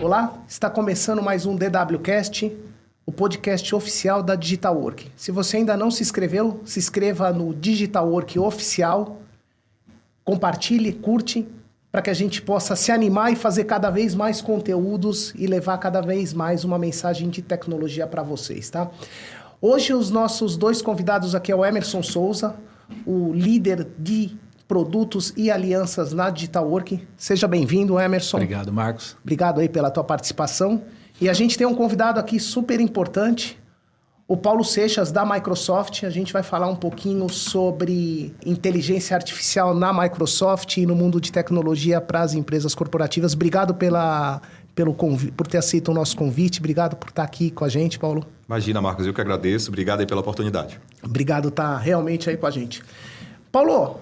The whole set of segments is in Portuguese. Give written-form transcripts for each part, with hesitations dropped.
Olá, está começando mais um DWCast, o podcast oficial da Digital Work. Se você ainda não se inscreveu, se inscreva no Digital Work Oficial, compartilhe, curte, para que a gente possa se animar e fazer cada vez mais conteúdos e levar cada vez mais uma mensagem de tecnologia para vocês, tá? Hoje os nossos dois convidados aqui é o Emerson Souza, o líder de produtos e alianças na Digital Work. Seja bem-vindo, Emerson. Obrigado, Marcos. Obrigado aí pela tua participação. E a gente tem um convidado aqui super importante, o Paulo Seixas, da Microsoft. A gente vai falar um pouquinho sobre inteligência artificial na Microsoft e no mundo de tecnologia para as empresas corporativas. Obrigado por ter aceito o nosso convite. Obrigado por estar aqui com a gente, Paulo. Imagina, Marcos, eu que agradeço. Obrigado aí pela oportunidade. Obrigado por estar realmente aí com a gente. Paulo,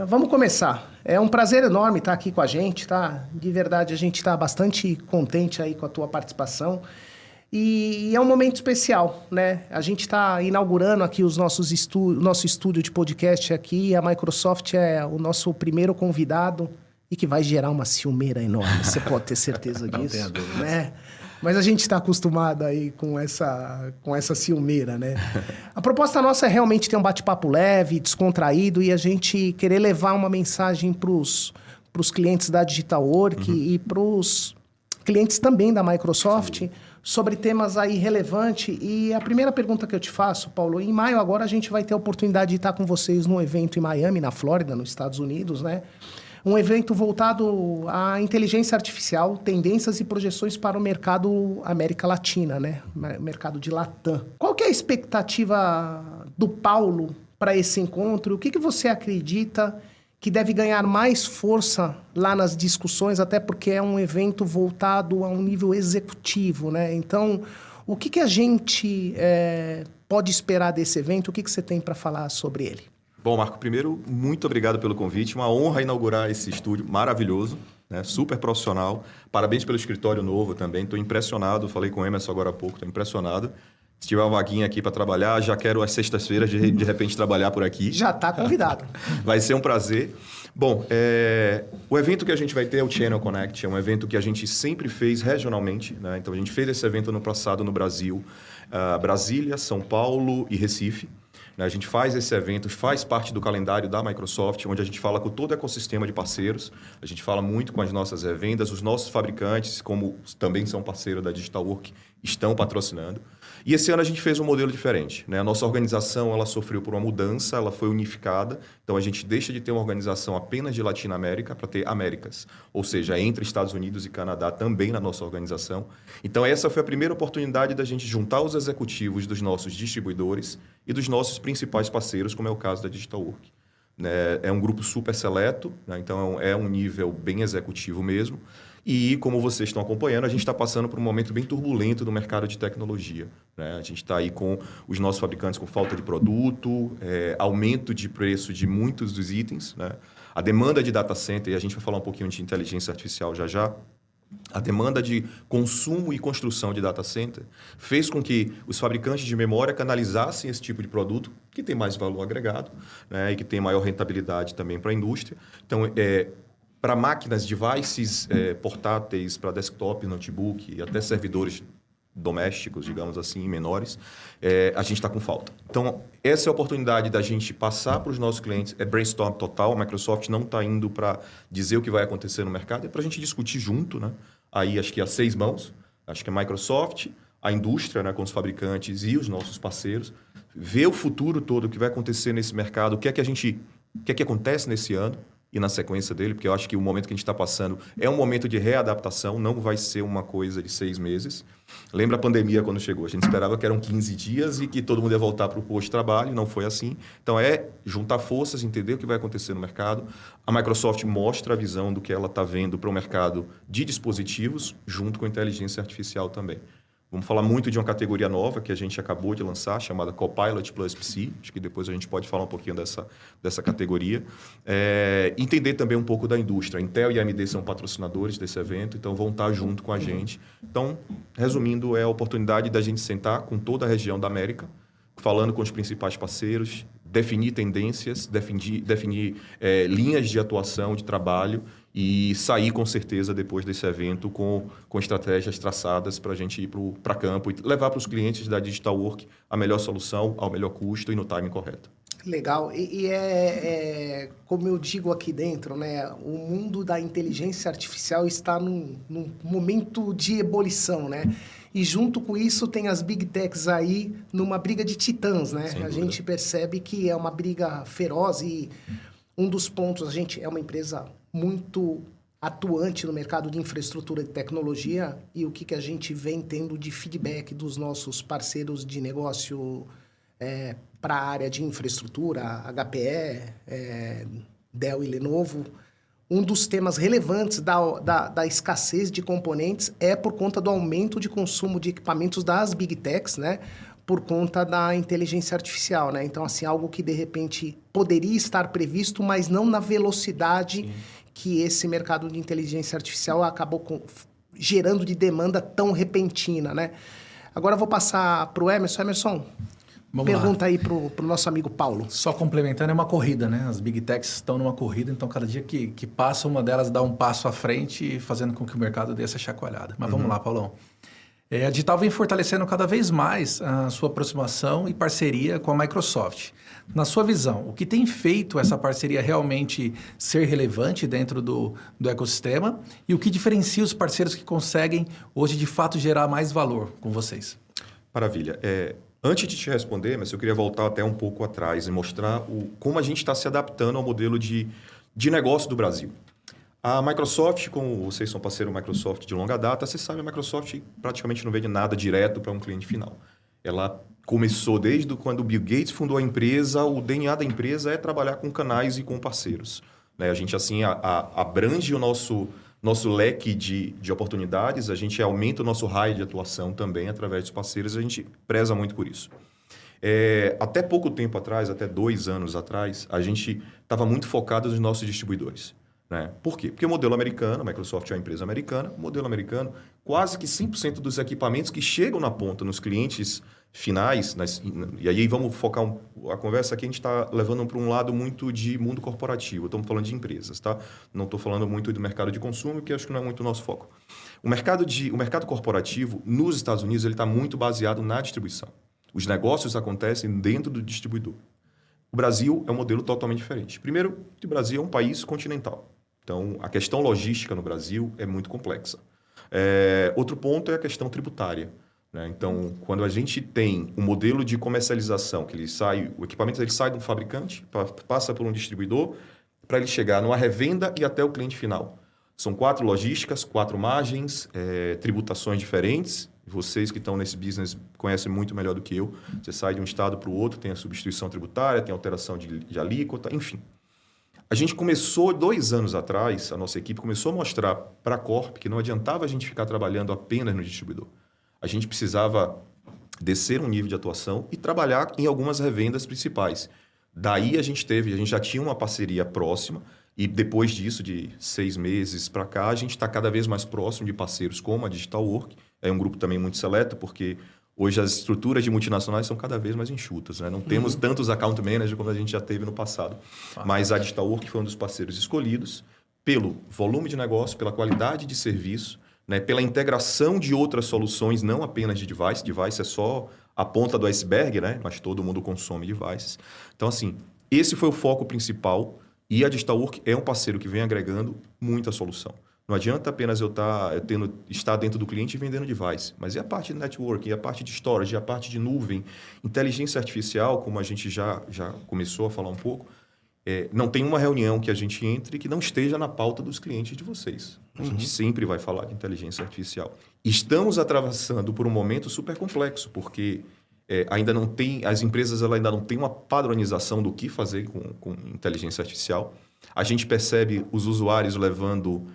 vamos começar. É um prazer enorme estar aqui com a gente, tá? De verdade, a gente está bastante contente aí com a tua participação. E é um momento especial, né? A gente está inaugurando aqui o nosso estúdio de podcast aqui. A Microsoft é o nosso primeiro convidado e que vai gerar uma ciumeira enorme. Você pode ter certeza disso. Não tenha dúvida. Né? Mas a gente está acostumado aí com essa ciumeira, né? A proposta nossa é realmente ter um bate-papo leve, descontraído e a gente querer levar uma mensagem para os clientes da Digital Work e para os clientes também da Microsoft sobre temas aí relevantes. E a primeira pergunta que eu te faço, Paulo, em maio agora a gente vai ter a oportunidade de estar com vocês num evento em Miami, na Flórida, nos Estados Unidos, né? Um evento voltado à inteligência artificial, tendências e projeções para o mercado América Latina, né? Mercado de Latam. Qual que é a expectativa do Paulo para esse encontro? O que você acredita que deve ganhar mais força lá nas discussões, até porque é um evento voltado a um nível executivo, né? Então, o que a gente pode esperar desse evento? O que você tem para falar sobre ele? Bom, Marco, primeiro, muito obrigado pelo convite. Uma honra inaugurar esse estúdio maravilhoso, né? Super profissional. Parabéns pelo escritório novo também. Estou impressionado. Falei com o Emerson agora há pouco. Estou impressionado. Se tiver uma vaguinha aqui para trabalhar, já quero às sextas-feiras de repente trabalhar por aqui. Já está convidado. Vai ser um prazer. Bom, o evento que a gente vai ter é o Channel Connect. É um evento que a gente sempre fez regionalmente, né? Então, a gente fez esse evento no passado no Brasil. Brasília, São Paulo e Recife. A gente faz esse evento, faz parte do calendário da Microsoft, onde a gente fala com todo o ecossistema de parceiros. A gente fala muito com as nossas revendas, os nossos fabricantes, como também são parceiros da Digital Work, estão patrocinando. E esse ano a gente fez um modelo diferente, né? A nossa organização ela sofreu por uma mudança, ela foi unificada. Então, a gente deixa de ter uma organização apenas de Latinoamérica para ter Américas. Ou seja, entre Estados Unidos e Canadá também na nossa organização. Então, essa foi a primeira oportunidade da gente juntar os executivos dos nossos distribuidores e dos nossos principais parceiros, como é o caso da Digital Work. É um grupo super seleto, né? Então é um nível bem executivo mesmo. E, como vocês estão acompanhando, a gente está passando por um momento bem turbulento no mercado de tecnologia, né? A gente está aí com os nossos fabricantes com falta de produto, aumento de preço de muitos dos itens, né? A demanda de data center, e a gente vai falar um pouquinho de inteligência artificial já. A demanda de consumo e construção de data center fez com que os fabricantes de memória canalizassem esse tipo de produto que tem mais valor agregado, né? E que tem maior rentabilidade também para a indústria. Então, para máquinas, devices portáteis, para desktop, notebook e até servidores domésticos, digamos assim, menores, a gente está com falta. Então, essa é a oportunidade da gente passar para os nossos clientes, brainstorm total, a Microsoft não está indo para dizer o que vai acontecer no mercado, é para a gente discutir junto, né? Aí, acho que a 6 mãos, acho que a Microsoft, a indústria, né, com os fabricantes e os nossos parceiros, ver o futuro todo, o que vai acontecer nesse mercado, o que é que acontece nesse ano, e na sequência dele, porque eu acho que o momento que a gente está passando é um momento de readaptação, não vai ser uma coisa de 6 meses. Lembra a pandemia quando chegou? A gente esperava que eram 15 dias e que todo mundo ia voltar para o posto de trabalho, não foi assim. Então, juntar forças, entender o que vai acontecer no mercado. A Microsoft mostra a visão do que ela está vendo para o mercado de dispositivos, junto com a inteligência artificial também. Vamos falar muito de uma categoria nova que a gente acabou de lançar, chamada Copilot Plus PC. Acho que depois a gente pode falar um pouquinho dessa categoria. Entender também um pouco da indústria. A Intel e a AMD são patrocinadores desse evento, então vão estar junto com a gente. Então, resumindo, é a oportunidade da gente sentar com toda a região da América, falando com os principais parceiros, definir tendências, definir linhas de atuação, de trabalho e sair com certeza depois desse evento com estratégias traçadas para a gente ir para campo e levar para os clientes da Digital Work a melhor solução, ao melhor custo e no timing correto. Legal. Como eu digo aqui dentro, né? O mundo da inteligência artificial está num momento de ebulição, né? E junto com isso tem as Big Techs aí numa briga de titãs, né? A gente percebe que é uma briga feroz e um dos pontos, a gente é uma empresa muito atuante no mercado de infraestrutura e tecnologia e o que a gente vem tendo de feedback dos nossos parceiros de negócio para a área de infraestrutura, HPE, Dell e Lenovo, um dos temas relevantes da escassez de componentes é por conta do aumento de consumo de equipamentos das Big Techs, né? Por conta da inteligência artificial, né? Então, assim, algo que, de repente, poderia estar previsto, mas não na velocidade que esse mercado de inteligência artificial acabou gerando de demanda tão repentina, né? Agora eu vou passar para o Emerson. Emerson, pergunta aí para o nosso amigo Paulo. Só complementando, é uma corrida, né? As Big Techs estão numa corrida, então cada dia que passa, uma delas dá um passo à frente, fazendo com que o mercado dê essa chacoalhada. Mas vamos lá, Paulão. A Digital vem fortalecendo cada vez mais a sua aproximação e parceria com a Microsoft. Na sua visão, o que tem feito essa parceria realmente ser relevante dentro do ecossistema e o que diferencia os parceiros que conseguem hoje de fato gerar mais valor com vocês? Maravilha. Antes de te responder, mas eu queria voltar até um pouco atrás e mostrar como a gente está se adaptando ao modelo de negócio do Brasil. A Microsoft, como vocês são parceiro Microsoft de longa data, você sabe, a Microsoft praticamente não vende nada direto para um cliente final. Ela começou desde quando o Bill Gates fundou a empresa, o DNA da empresa é trabalhar com canais e com parceiros. Né? A gente, assim, abrange o nosso leque de oportunidades, a gente aumenta o nosso raio de atuação também através dos parceiros, a gente preza muito por isso. Até pouco tempo atrás, até 2 anos atrás, a gente estava muito focado nos nossos distribuidores. Né? Por quê? Porque o modelo americano, a Microsoft é uma empresa americana, o modelo americano, quase que 100% dos equipamentos que chegam na ponta, nos clientes finais, e aí vamos focar a conversa aqui, a gente está levando para um lado muito de mundo corporativo, estamos falando de empresas, tá? Não estou falando muito do mercado de consumo, que acho que não é muito o nosso foco. O mercado corporativo, nos Estados Unidos, ele está muito baseado na distribuição. Os negócios acontecem dentro do distribuidor. O Brasil é um modelo totalmente diferente. Primeiro, o Brasil é um país continental. Então, a questão logística no Brasil é muito complexa. Outro ponto é a questão tributária. Né? Então, quando a gente tem um modelo de comercialização, que o equipamento ele sai de um fabricante, passa por um distribuidor, para ele chegar numa revenda e até o cliente final. São 4 logísticas, 4 margens, tributações diferentes. Vocês que estão nesse business conhecem muito melhor do que eu. Você sai de um estado para o outro, tem a substituição tributária, tem a alteração de alíquota, enfim. A gente começou 2 anos atrás, a nossa equipe começou a mostrar para a Corp que não adiantava a gente ficar trabalhando apenas no distribuidor. A gente precisava descer um nível de atuação e trabalhar em algumas revendas principais. Daí a gente já tinha uma parceria próxima e depois disso, de 6 meses para cá, a gente está cada vez mais próximo de parceiros como a Digital Work. É um grupo também muito seleto, porque hoje as estruturas de multinacionais são cada vez mais enxutas. Né? Não temos tantos account managers como a gente já teve no passado. Mas a Digital Work foi um dos parceiros escolhidos pelo volume de negócio, pela qualidade de serviço, né? Pela integração de outras soluções, não apenas de device. Device é só a ponta do iceberg, né? Mas todo mundo consome devices. Então, assim, esse foi o foco principal e a Digital Work é um parceiro que vem agregando muita solução. Não adianta apenas eu estar dentro do cliente e vendendo device, mas e a parte de networking, e a parte de storage, e a parte de nuvem, inteligência artificial, como a gente já começou a falar um pouco, não tem uma reunião que a gente entre que não esteja na pauta dos clientes de vocês. A gente sempre vai falar de inteligência artificial. Estamos atravessando por um momento super complexo, porque as empresas ainda não têm uma padronização do que fazer com inteligência artificial. A gente percebe os usuários levando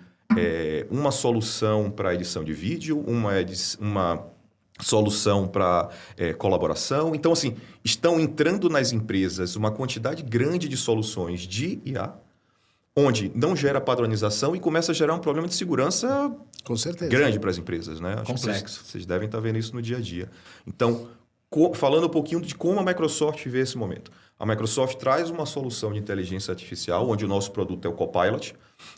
uma solução para edição de vídeo, uma solução para colaboração. Então, assim, estão entrando nas empresas uma quantidade grande de soluções de IA, onde não gera padronização e começa a gerar um problema de segurança grande para as empresas. Né? Complexo. Vocês devem estar vendo isso no dia a dia. Então, falando um pouquinho de como a Microsoft vê esse momento. A Microsoft traz uma solução de inteligência artificial, onde o nosso produto é o Copilot,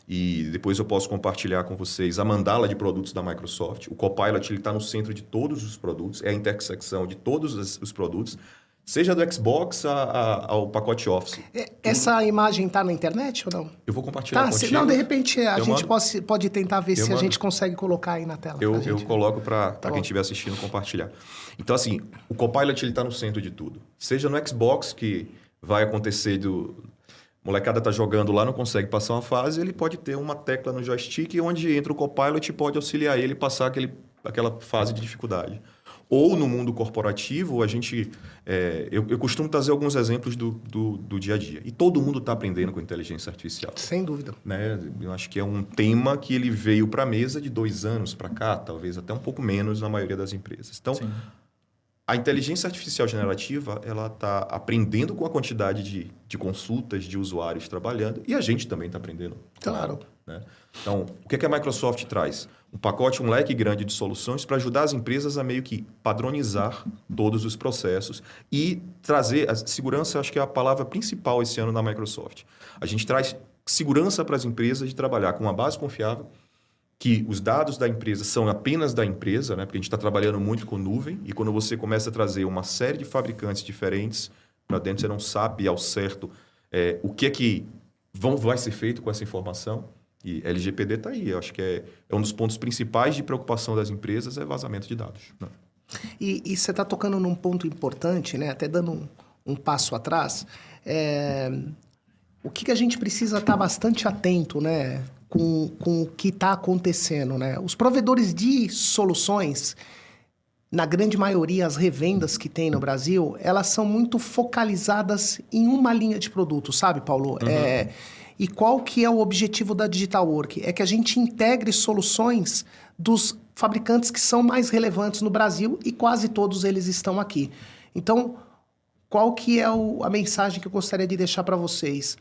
e depois eu posso compartilhar com vocês a mandala de produtos da Microsoft. O Copilot está no centro de todos os produtos, é a intersecção de todos os produtos, seja do Xbox ao pacote Office. Essa imagem está na internet ou não? Eu vou compartilhar contigo. Senão, de repente, a gente pode tentar ver se a gente consegue colocar aí na tela. Eu coloco para quem estiver assistindo compartilhar. Então, assim, o Copilot está no centro de tudo. Seja no Xbox, que vai acontecer molecada tá jogando lá, não consegue passar uma fase, ele pode ter uma tecla no joystick onde entra o Copilot e pode auxiliar ele a passar aquela fase de dificuldade. Ou no mundo corporativo, eu costumo trazer alguns exemplos do dia a dia. E todo mundo está aprendendo com inteligência artificial. Sem dúvida. Né? Eu acho que é um tema que ele veio para a mesa de 2 anos para cá, talvez até um pouco menos na maioria das empresas. Então, sim, a inteligência artificial generativa, ela está aprendendo com a quantidade de consultas de usuários trabalhando e a gente também está aprendendo. Claro. Né? Então, o que a Microsoft traz? Um leque grande de soluções para ajudar as empresas a meio que padronizar todos os processos e trazer... A segurança, acho que é a palavra principal esse ano na Microsoft. A gente traz segurança para as empresas de trabalhar com uma base confiável, que os dados da empresa são apenas da empresa, né? Porque a gente está trabalhando muito com nuvem, e quando você começa a trazer uma série de fabricantes diferentes para dentro, você não sabe ao certo o que vai ser feito com essa informação. E LGPD está aí. Eu acho que é um dos pontos principais de preocupação das empresas, é vazamento de dados. Né? E você está tocando num ponto importante, né? Até dando um passo atrás. O que a gente precisa estar bastante atento, né? Com o que está acontecendo, né? Os provedores de soluções, na grande maioria, as revendas que tem no Brasil, elas são muito focalizadas em uma linha de produto, sabe, Paulo? Uhum. E qual que é o objetivo da Digital Work? É que a gente integre soluções dos fabricantes que são mais relevantes no Brasil e quase todos eles estão aqui. Então, qual que é a mensagem que eu gostaria de deixar para vocês?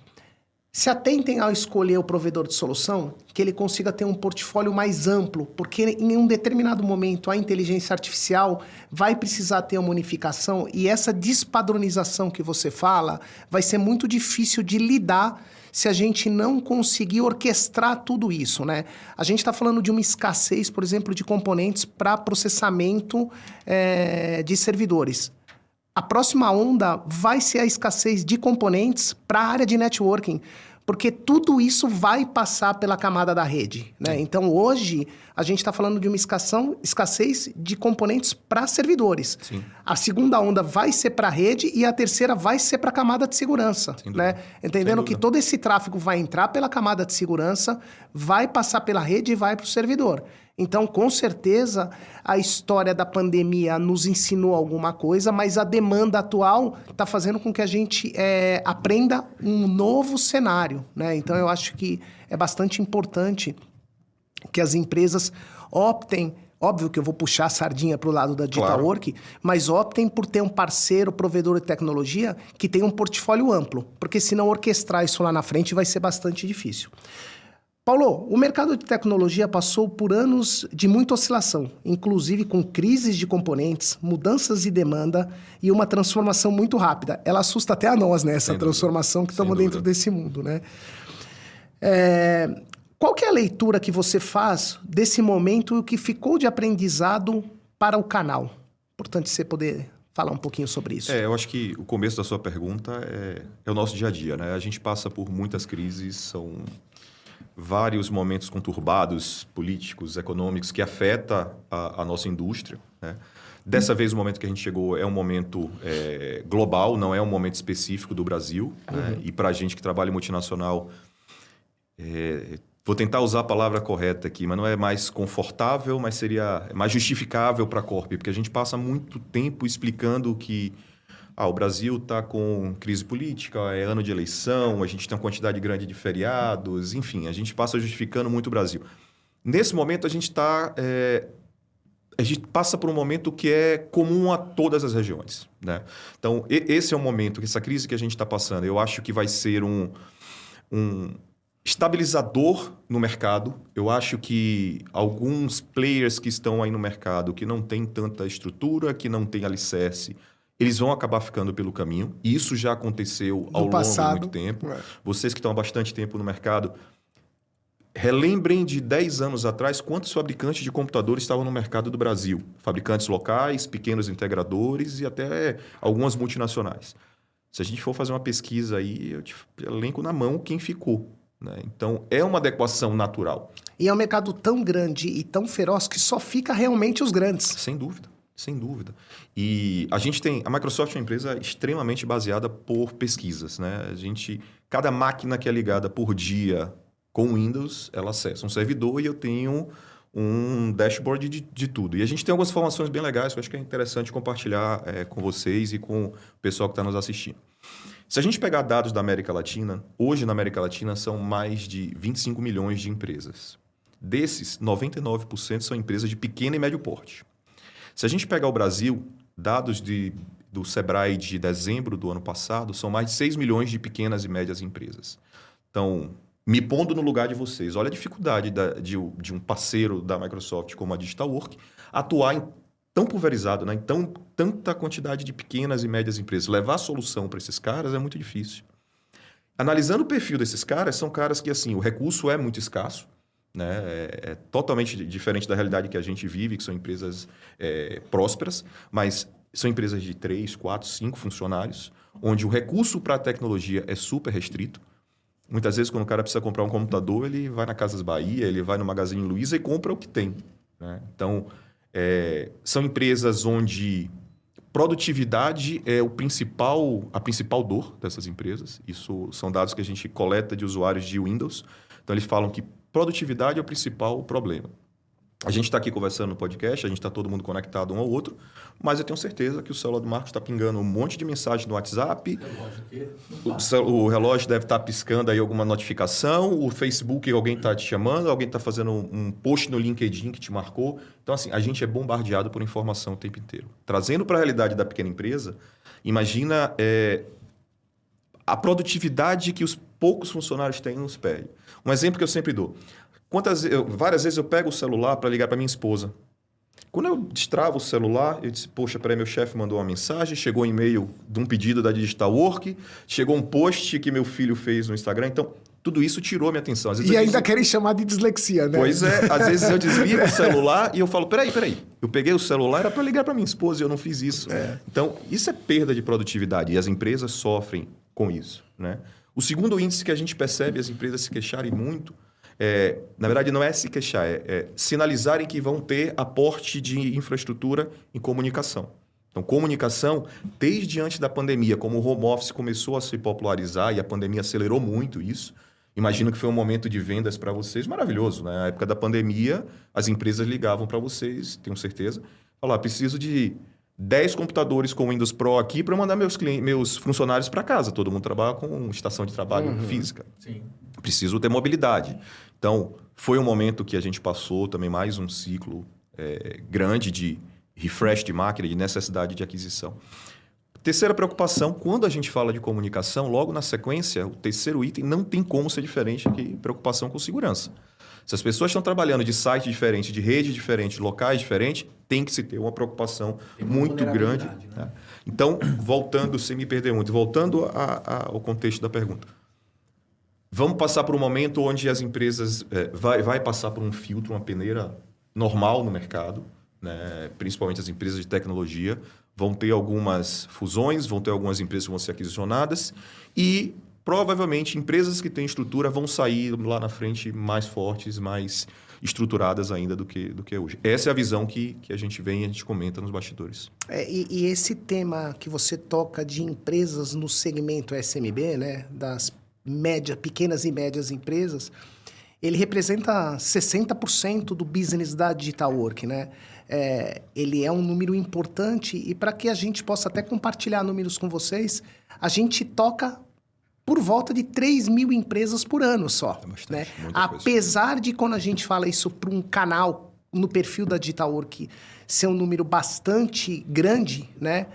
Se atentem ao escolher o provedor de solução, que ele consiga ter um portfólio mais amplo, porque em um determinado momento a inteligência artificial vai precisar ter uma unificação e essa despadronização que você fala vai ser muito difícil de lidar se a gente não conseguir orquestrar tudo isso, né? A gente está falando de uma escassez, por exemplo, de componentes para processamento de servidores. A próxima onda vai ser a escassez de componentes para a área de networking, porque tudo isso vai passar pela camada da rede, né? Então, hoje, a gente está falando de uma escassez de componentes para servidores. Sim. A segunda onda vai ser para a rede e a terceira vai ser para a camada de segurança, né? Entendendo que todo esse tráfego vai entrar pela camada de segurança, vai passar pela rede e vai para o servidor. Então, com certeza, a história da pandemia nos ensinou alguma coisa, mas a demanda atual está fazendo com que a gente aprenda um novo cenário, né? Então, eu acho que é bastante importante que as empresas optem, óbvio que eu vou puxar a sardinha para o lado da Digital Work, mas optem por ter um parceiro, provedor de tecnologia que tenha um portfólio amplo, porque senão orquestrar isso lá na frente vai ser bastante difícil. Paulo, o mercado de tecnologia passou por anos de muita oscilação, inclusive com crises de componentes, mudanças de demanda e uma transformação muito rápida. Ela assusta até a nós, né? Essa transformação que estamos dentro desse mundo, né? Qual que é a leitura que você faz desse momento e o que ficou de aprendizado para o canal? Importante você poder falar um pouquinho sobre isso. Eu acho que o começo da sua pergunta é o nosso dia a dia, né? A gente passa por muitas crises, são vários momentos conturbados, políticos, econômicos, que afetam a nossa indústria, né? Dessa vez, o momento que a gente chegou é um momento global, não é um momento específico do Brasil. Né? E para a gente que trabalha em multinacional, vou tentar usar a palavra correta aqui, mas não é mais confortável, mas seria mais justificável para a Corp, porque a gente passa muito tempo explicando que o Brasil está com crise política, é ano de eleição, a gente tem uma quantidade grande de feriados, enfim, a gente passa justificando muito o Brasil. Nesse momento, a gente passa por um momento que é comum a todas as regiões, né? Então, esse é o momento, essa crise que a gente está passando, eu acho que vai ser um estabilizador no mercado. Eu acho que alguns players que estão aí no mercado, que não têm tanta estrutura, que não têm alicerce, eles vão acabar ficando pelo caminho. Isso já aconteceu ao longo de muito tempo. Vocês que estão há bastante tempo no mercado, relembrem de 10 anos atrás quantos fabricantes de computadores estavam no mercado do Brasil. Fabricantes locais, pequenos integradores e até algumas multinacionais. Se a gente for fazer uma pesquisa aí, eu te elenco na mão quem ficou. Né? Então, é uma adequação natural. E é um mercado tão grande e tão feroz que só fica realmente os grandes. Sem dúvida. Sem dúvida. E a Microsoft é uma empresa extremamente baseada por pesquisas, né? Cada máquina que é ligada por dia com Windows, ela acessa um servidor e eu tenho um dashboard de tudo. E a gente tem algumas informações bem legais que eu acho que é interessante compartilhar com vocês e com o pessoal que está nos assistindo. Se a gente pegar dados da América Latina, hoje na América Latina são mais de 25 milhões de empresas. Desses, 99% são empresas de pequeno e médio porte. Se a gente pegar o Brasil, dados do Sebrae de dezembro do ano passado, são mais de 6 milhões de pequenas e médias empresas. Então, me pondo no lugar de vocês, olha a dificuldade de um parceiro da Microsoft como a Digital Work atuar tão pulverizado, né? Então, tanta quantidade de pequenas e médias empresas. Levar a solução para esses caras é muito difícil. Analisando o perfil desses caras, são caras que assim, o recurso é muito escasso. Né? É totalmente diferente da realidade que a gente vive, que são empresas prósperas, mas são empresas de 3, 4, 5 funcionários, onde o recurso para a tecnologia é super restrito. Muitas vezes, quando o cara precisa comprar um computador, ele vai na Casas Bahia, ele vai no Magazine Luiza e compra o que tem. Né? Então, são empresas onde produtividade é a principal dor dessas empresas. Isso são dados que a gente coleta de usuários de Windows. Então, eles falam que produtividade é o principal problema. A gente está aqui conversando no podcast, a gente está todo mundo conectado um ao outro, mas eu tenho certeza que o celular do Marcos está pingando um monte de mensagem no WhatsApp, o relógio deve estar piscando aí alguma notificação, o Facebook alguém está te chamando, alguém está fazendo um post no LinkedIn que te marcou. Então, assim, a gente é bombardeado por informação o tempo inteiro. Trazendo para a realidade da pequena empresa, imagina a produtividade que os poucos funcionários têm nos pede. Um exemplo que eu sempre dou. Várias vezes eu pego o celular para ligar para minha esposa. Quando eu destravo o celular, eu disse, poxa, peraí, meu chefe mandou uma mensagem, chegou um e-mail de um pedido da Digital Work, chegou um post que meu filho fez no Instagram. Então, tudo isso tirou minha atenção. Às vezes ainda querem chamar de dislexia, né? Pois é, às vezes eu desligo o celular e eu falo, peraí. Eu peguei o celular, era para ligar para minha esposa e eu não fiz isso. Então, isso é perda de produtividade e as empresas sofrem com isso. Né? O segundo índice que a gente percebe as empresas se queixarem muito, na verdade não é se queixar, é sinalizarem que vão ter aporte de infraestrutura em comunicação. Então, comunicação, desde antes da pandemia, como o home office começou a se popularizar e a pandemia acelerou muito isso, imagino que foi um momento de vendas para vocês maravilhoso. Né? Na época da pandemia, as empresas ligavam para vocês, tenho certeza, falaram, preciso de 10 computadores com Windows Pro aqui para mandar meus funcionários para casa. Todo mundo trabalha com estação de trabalho física. Sim. Preciso ter mobilidade. Então, foi um momento que a gente passou também mais um ciclo grande de refresh de máquina, de necessidade de aquisição. Terceira preocupação, quando a gente fala de comunicação, logo na sequência, o terceiro item não tem como ser diferente que preocupação com segurança. Se as pessoas estão trabalhando de site diferente, de rede diferente, de locais diferentes, tem que se ter uma preocupação muito grande. Né? Então, voltando, sem me perder muito, voltando ao contexto da pergunta. Vamos passar por um momento onde as empresas vai passar por um filtro, uma peneira normal no mercado, né? Principalmente as empresas de tecnologia. Vão ter algumas fusões, vão ter algumas empresas que vão ser aquisicionadas e provavelmente empresas que têm estrutura vão sair lá na frente mais fortes, mais estruturadas ainda do que hoje. Essa é a visão que a gente vem e a gente comenta nos bastidores. E esse tema que você toca de empresas no segmento SMB, né, das pequenas e médias empresas, ele representa 60% do business da Digital Work, né? Ele é um número importante e para que a gente possa até compartilhar números com vocês, a gente toca por volta de 3 mil empresas por ano só. Bastante, né? Apesar de quando a gente fala isso para um canal no perfil da Digital Work ser um número bastante grande, né?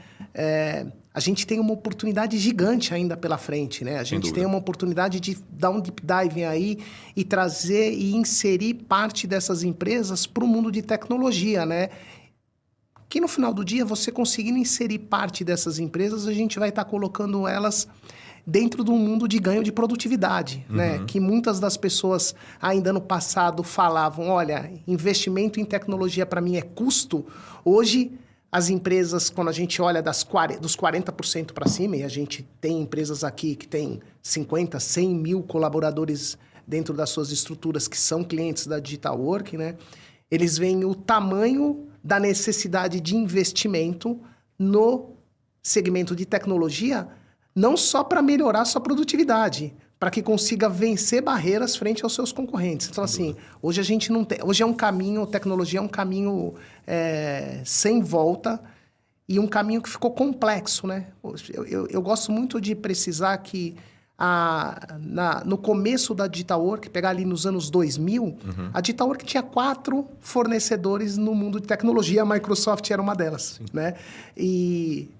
A gente tem uma oportunidade gigante ainda pela frente, né? A gente tem uma oportunidade de dar um deep dive aí e trazer e inserir parte dessas empresas para o mundo de tecnologia, né? que no final do dia, você conseguindo inserir parte dessas empresas, a gente vai estar colocando elas dentro de um mundo de ganho de produtividade, né? Que muitas das pessoas ainda no passado falavam, olha, investimento em tecnologia para mim é custo. Hoje, as empresas, quando a gente olha dos 40% para cima, e a gente tem empresas aqui que tem 50, 100 mil colaboradores dentro das suas estruturas que são clientes da Digital Work, né? Eles veem o tamanho da necessidade de investimento no segmento de tecnologia, não só para melhorar sua produtividade, para que consiga vencer barreiras frente aos seus concorrentes. Então, assim, hoje a gente não tem... Hoje é um caminho, tecnologia é um caminho sem volta e um caminho que ficou complexo, né? Eu gosto muito de precisar que no começo da Digital Work, pegar ali nos anos 2000, a Digital Work tinha 4 fornecedores no mundo de tecnologia, a Microsoft era uma delas, né? E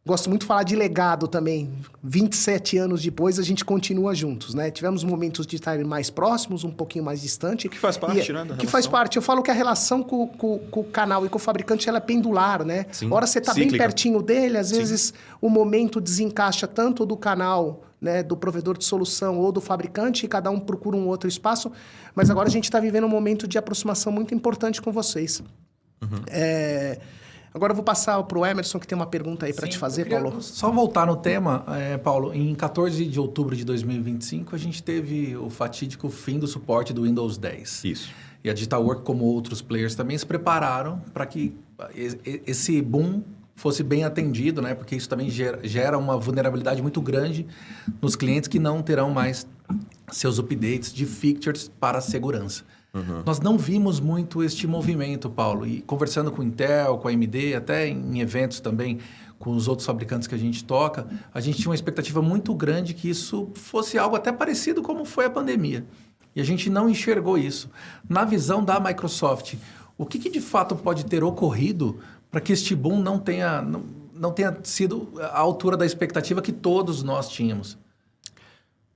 gosto muito de falar de legado também. 27 anos depois, a gente continua juntos, né? Tivemos momentos de estar mais próximos, um pouquinho mais distante. Que faz parte, né? Que faz parte. Eu falo que a relação com o canal e com o fabricante, ela é pendular, né? Sim. Hora você está bem pertinho dele, às vezes o momento desencaixa tanto do canal, né, do provedor de solução ou do fabricante, e cada um procura um outro espaço. Mas agora a gente está vivendo um momento de aproximação muito importante com vocês. Agora eu vou passar para o Emerson, que tem uma pergunta aí para te fazer, Paulo. Só voltar no tema, Paulo. Em 14 de outubro de 2025, a gente teve o fatídico fim do suporte do Windows 10. Isso. E a Digital Work, como outros players, também se prepararam para que esse boom fosse bem atendido, né? Porque isso também gera uma vulnerabilidade muito grande nos clientes que não terão mais seus updates de features para a segurança. Nós não vimos muito este movimento, Paulo. E conversando com o Intel, com a AMD, até em eventos também com os outros fabricantes que a gente toca, a gente tinha uma expectativa muito grande que isso fosse algo até parecido como foi a pandemia. E a gente não enxergou isso. Na visão da Microsoft, o que de fato pode ter ocorrido para que este boom não tenha sido à altura da expectativa que todos nós tínhamos?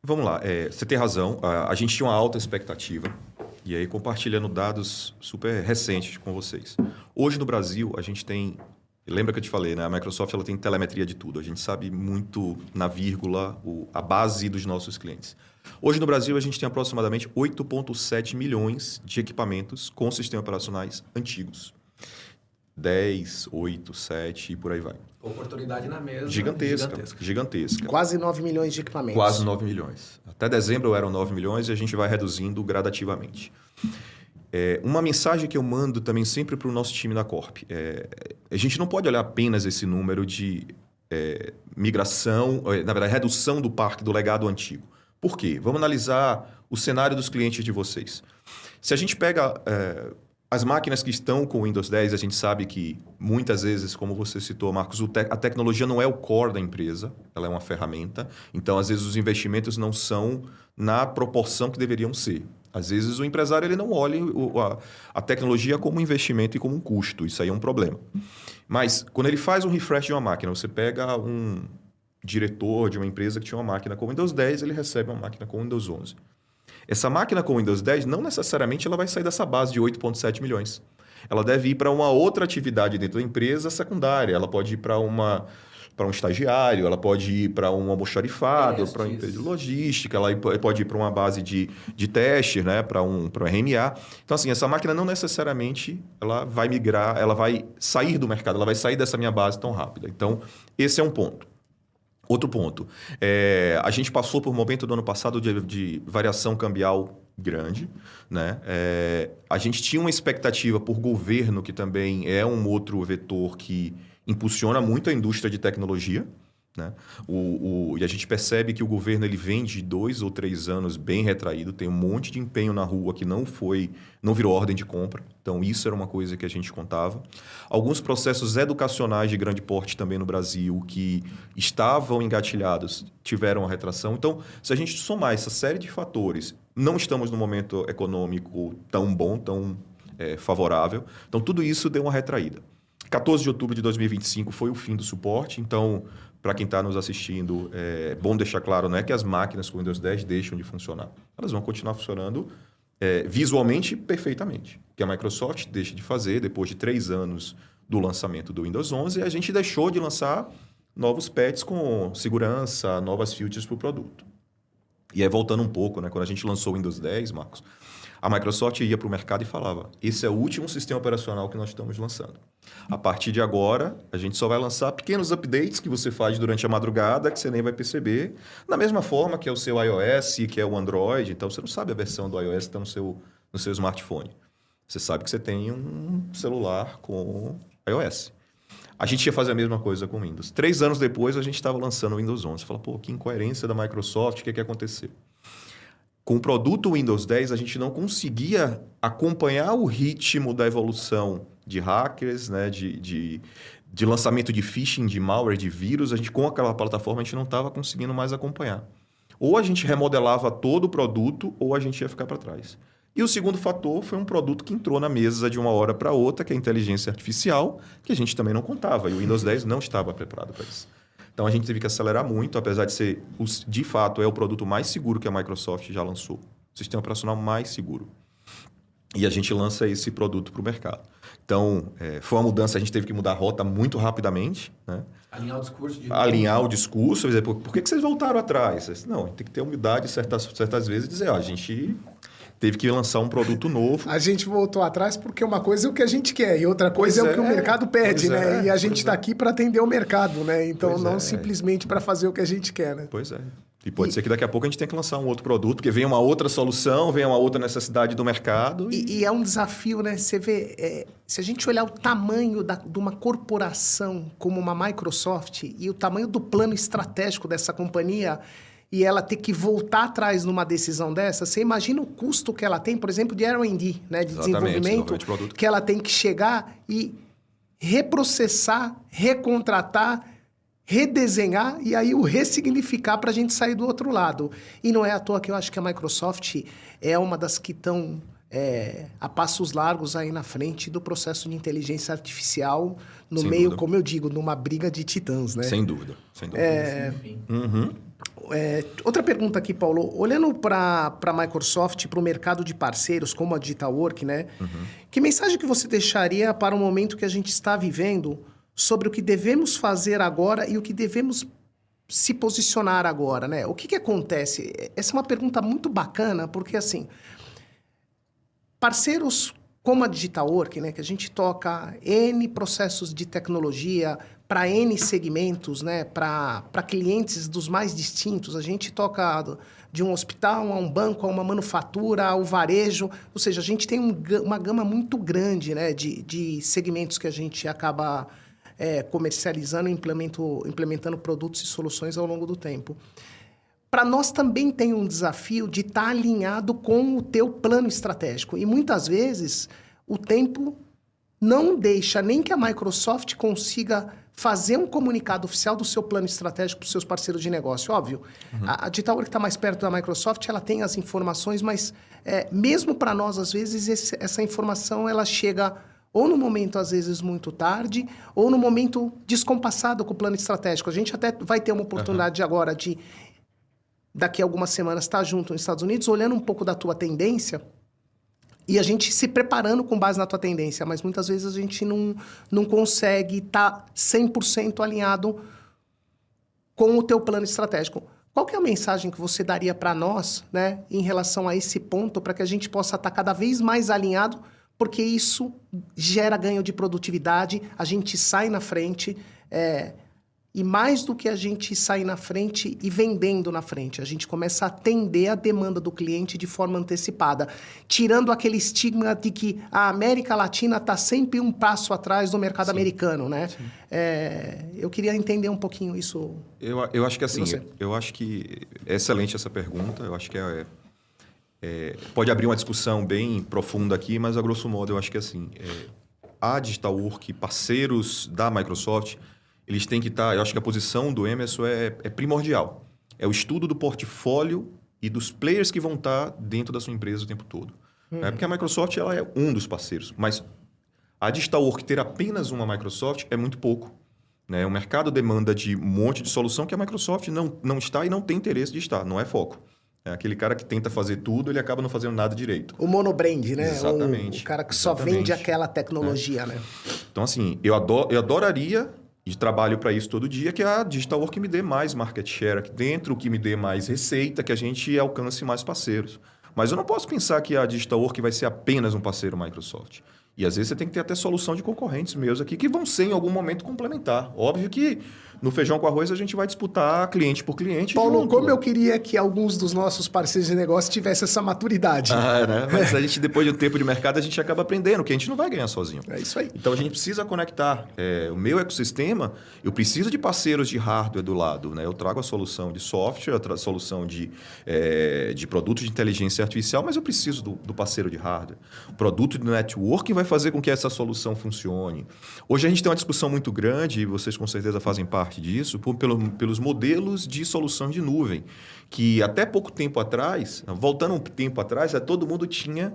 Vamos lá, você tem razão. A gente tinha uma alta expectativa. E aí, compartilhando dados super recentes com vocês. Hoje, no Brasil, a gente tem... Lembra que eu te falei, né? A Microsoft ela tem telemetria de tudo. A gente sabe muito, na vírgula, a base dos nossos clientes. Hoje, no Brasil, a gente tem aproximadamente 8,7 milhões de equipamentos com sistemas operacionais antigos. 10, 8, 7 e por aí vai. Oportunidade na mesa. Gigantesca. Quase 9 milhões de equipamentos. Quase 9 milhões. Até dezembro eram 9 milhões e a gente vai reduzindo gradativamente. Uma mensagem que eu mando também sempre para o nosso time da Corp. A gente não pode olhar apenas esse número de migração, na verdade, redução do parque do legado antigo. Por quê? Vamos analisar o cenário dos clientes de vocês. Se a gente pega... as máquinas que estão com o Windows 10, a gente sabe que muitas vezes, como você citou, Marcos, a tecnologia não é o core da empresa, ela é uma ferramenta. Então, às vezes, os investimentos não são na proporção que deveriam ser. Às vezes, o empresário ele não olha a tecnologia como um investimento e como um custo. Isso aí é um problema. Mas, quando ele faz um refresh de uma máquina, você pega um diretor de uma empresa que tinha uma máquina com Windows 10, ele recebe uma máquina com Windows 11. Essa máquina com Windows 10, não necessariamente ela vai sair dessa base de 8,7 milhões. Ela deve ir para uma outra atividade dentro da empresa secundária. Ela pode ir para um estagiário, ela pode ir para um almoxarifado, para uma empresa de logística, ela pode ir para uma base de teste, né? Para um RMA. Então, assim, essa máquina não necessariamente ela vai migrar, ela vai sair do mercado, ela vai sair dessa minha base tão rápida. Então, esse é um ponto. Outro ponto, a gente passou por um momento do ano passado de variação cambial grande, né? A gente tinha uma expectativa por governo, que também é um outro vetor que impulsiona muito a indústria de tecnologia, né? E a gente percebe que o governo ele vem de 2 ou 3 anos bem retraído, tem um monte de empenho na rua que não virou ordem de compra. Então, isso era uma coisa que a gente contava. Alguns processos educacionais de grande porte também no Brasil que estavam engatilhados tiveram uma retração. Então, se a gente somar essa série de fatores, não estamos num momento econômico tão bom, tão favorável. Então, tudo isso deu uma retraída. 14 de outubro de 2025 foi o fim do suporte. Então, para quem está nos assistindo, é bom deixar claro, não é que as máquinas com Windows 10 deixam de funcionar. Elas vão continuar funcionando visualmente perfeitamente. O que a Microsoft deixa de fazer depois de 3 anos do lançamento do Windows 11, a gente deixou de lançar novos patches com segurança, novas features para o produto. E aí, voltando um pouco, né, quando a gente lançou o Windows 10, Marcos, a Microsoft ia para o mercado e falava, esse é o último sistema operacional que nós estamos lançando. A partir de agora, a gente só vai lançar pequenos updates que você faz durante a madrugada, que você nem vai perceber, da mesma forma que é o seu iOS, que é o Android. Então, você não sabe a versão do iOS que está no seu smartphone. Você sabe que você tem um celular com iOS. A gente ia fazer a mesma coisa com o Windows. 3 anos depois, a gente estava lançando o Windows 11. Você fala, pô, que incoerência da Microsoft, o que aconteceu? Com o produto Windows 10, a gente não conseguia acompanhar o ritmo da evolução de hackers, né, de lançamento de phishing, de malware, de vírus. Com aquela plataforma, a gente não estava conseguindo mais acompanhar. Ou a gente remodelava todo o produto, ou a gente ia ficar para trás. E o segundo fator foi um produto que entrou na mesa de uma hora para outra, que é a inteligência artificial, que a gente também não contava. E o Windows 10 não estava preparado para isso. Então, a gente teve que acelerar muito, apesar de ser, de fato, é o produto mais seguro que a Microsoft já lançou. O sistema operacional mais seguro. E a gente lança esse produto para o mercado. Então, foi uma mudança, a gente teve que mudar a rota muito rapidamente. Né? Alinhar o discurso. Alinhar o discurso, dizer, por que vocês voltaram atrás? Não, tem que ter humildade certas vezes e dizer, a gente teve que lançar um produto novo. A gente voltou atrás porque uma coisa é o que a gente quer e outra coisa é o que o mercado pede, né? E a gente está aqui para atender o mercado, né? Então, não simplesmente para fazer o que a gente quer, né? Pois é. E pode ser que daqui a pouco a gente tenha que lançar um outro produto, porque vem uma outra solução, vem uma outra necessidade do mercado. E é um desafio, né? Você vê, se a gente olhar o tamanho de uma corporação como uma Microsoft e o tamanho do plano estratégico dessa companhia e ela ter que voltar atrás numa decisão dessa, você imagina o custo que ela tem, por exemplo, de R&D, né? De desenvolvimento, que ela tem que chegar e reprocessar, recontratar, redesenhar e aí o ressignificar para a gente sair do outro lado. E não é à toa que eu acho que a Microsoft é uma das que estão a passos largos aí na frente do processo de inteligência artificial no Sem meio, dúvida. como eu digo, numa briga de titãs, né? Sem dúvida. Outra pergunta aqui, Paulo. Olhando para a Microsoft, para o mercado de parceiros, como a Digital Work, né? Que mensagem que você deixaria para o momento que a gente está vivendo sobre o que devemos fazer agora e o que devemos se posicionar agora, né? O que acontece? Essa é uma pergunta muito bacana, porque, assim, parceiros como a Digital Work, né? Que a gente toca N processos de tecnologia para N segmentos, né? Para clientes dos mais distintos. A gente toca de um hospital a um banco, a uma manufatura, ao varejo. Ou seja, a gente tem uma gama muito grande, né? De segmentos que a gente acaba comercializando e implementando produtos e soluções ao longo do tempo. Para nós também tem um desafio de estar alinhado com o teu plano estratégico. E muitas vezes o tempo não deixa nem que a Microsoft consiga fazer um comunicado oficial do seu plano estratégico para os seus parceiros de negócio. Óbvio, a Digital Work está mais perto da Microsoft, ela tem as informações, mas mesmo para nós, às vezes, essa informação ela chega ou no momento, às vezes, muito tarde, ou no momento descompassado com o plano estratégico. A gente até vai ter uma oportunidade agora de, daqui a algumas semanas, estar junto nos Estados Unidos, olhando um pouco da tua tendência e a gente se preparando com base na tua tendência, mas muitas vezes a gente não consegue estar 100% alinhado com o teu plano estratégico. Qual que é a mensagem que você daria para nós, né, em relação a esse ponto, para que a gente possa estar cada vez mais alinhado, porque isso gera ganho de produtividade, a gente sai na frente, e mais do que a gente sair na frente e vendendo na frente, a gente começa a atender a demanda do cliente de forma antecipada, tirando aquele estigma de que a América Latina está sempre um passo atrás do mercado americano, né? Eu queria entender um pouquinho isso. Eu acho que assim, eu acho que é excelente essa pergunta, eu acho que pode abrir uma discussão bem profunda aqui, mas a grosso modo eu acho que assim, a Digital Work, parceiros da Microsoft, eles têm que estar... Eu acho que a posição do Emerson é primordial. É o estudo do portfólio e dos players que vão estar dentro da sua empresa o tempo todo. Porque a Microsoft ela é um dos parceiros, mas a Digital Work ter apenas uma Microsoft é muito pouco. Né? O mercado demanda de um monte de solução que a Microsoft não está e não tem interesse de estar, não é foco. Aquele cara que tenta fazer tudo, ele acaba não fazendo nada direito. O monobrand, né? Exatamente. O cara que só vende aquela tecnologia, né? Então, assim, eu adoraria e trabalho para isso todo dia, que a Digital Work me dê mais market share aqui dentro, que me dê mais receita, que a gente alcance mais parceiros. Mas eu não posso pensar que a Digital Work vai ser apenas um parceiro Microsoft. E às vezes você tem que ter até solução de concorrentes meus aqui, que vão ser em algum momento complementar. Óbvio que no feijão com arroz a gente vai disputar cliente por cliente. Paulo, junto. como eu queria que alguns dos nossos parceiros de negócio tivessem essa maturidade. Né? Mas a gente, depois de um tempo de mercado, a gente acaba aprendendo, que a gente não vai ganhar sozinho. É isso aí. Então a gente precisa conectar. O meu ecossistema, eu preciso de parceiros de hardware do lado. Né? Eu trago a solução de software, a solução de produtos de inteligência artificial, mas eu preciso do parceiro de hardware. O produto de networking vai fazer com que essa solução funcione. Hoje a gente tem uma discussão muito grande, e vocês com certeza fazem parte disso, pelos modelos de solução de nuvem, que até pouco tempo atrás, voltando um tempo atrás, todo mundo tinha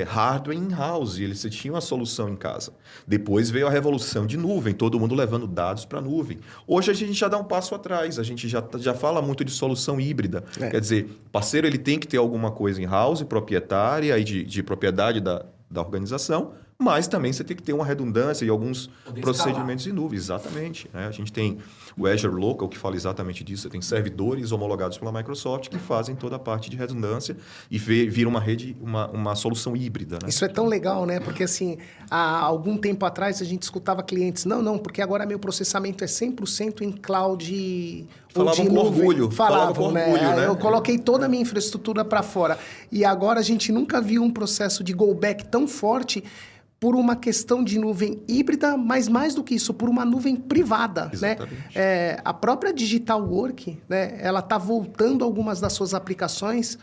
hardware in-house, você tinha uma solução em casa. Depois veio a revolução de nuvem, todo mundo levando dados para a nuvem. Hoje a gente já dá um passo atrás, a gente já fala muito de solução híbrida. Quer dizer, o parceiro ele tem que ter alguma coisa in-house, proprietária, de propriedade da organização, mas também você tem que ter uma redundância e alguns procedimentos em nuvem. Exatamente. Né? A gente tem o Azure Local, que fala exatamente disso. Você tem servidores homologados pela Microsoft que fazem toda a parte de redundância e vira uma rede, uma solução híbrida. Né? Isso é tão legal, né? Porque, assim, há algum tempo atrás a gente escutava clientes, não, porque agora meu processamento é 100% em cloud. Falavam com orgulho. Falavam, né? Eu coloquei toda a minha infraestrutura para fora. E agora a gente nunca viu um processo de go back tão forte por uma questão de nuvem híbrida, mas mais do que isso, por uma nuvem privada. Exatamente. Né? A própria Digital Work, né, ela está voltando algumas das suas aplicações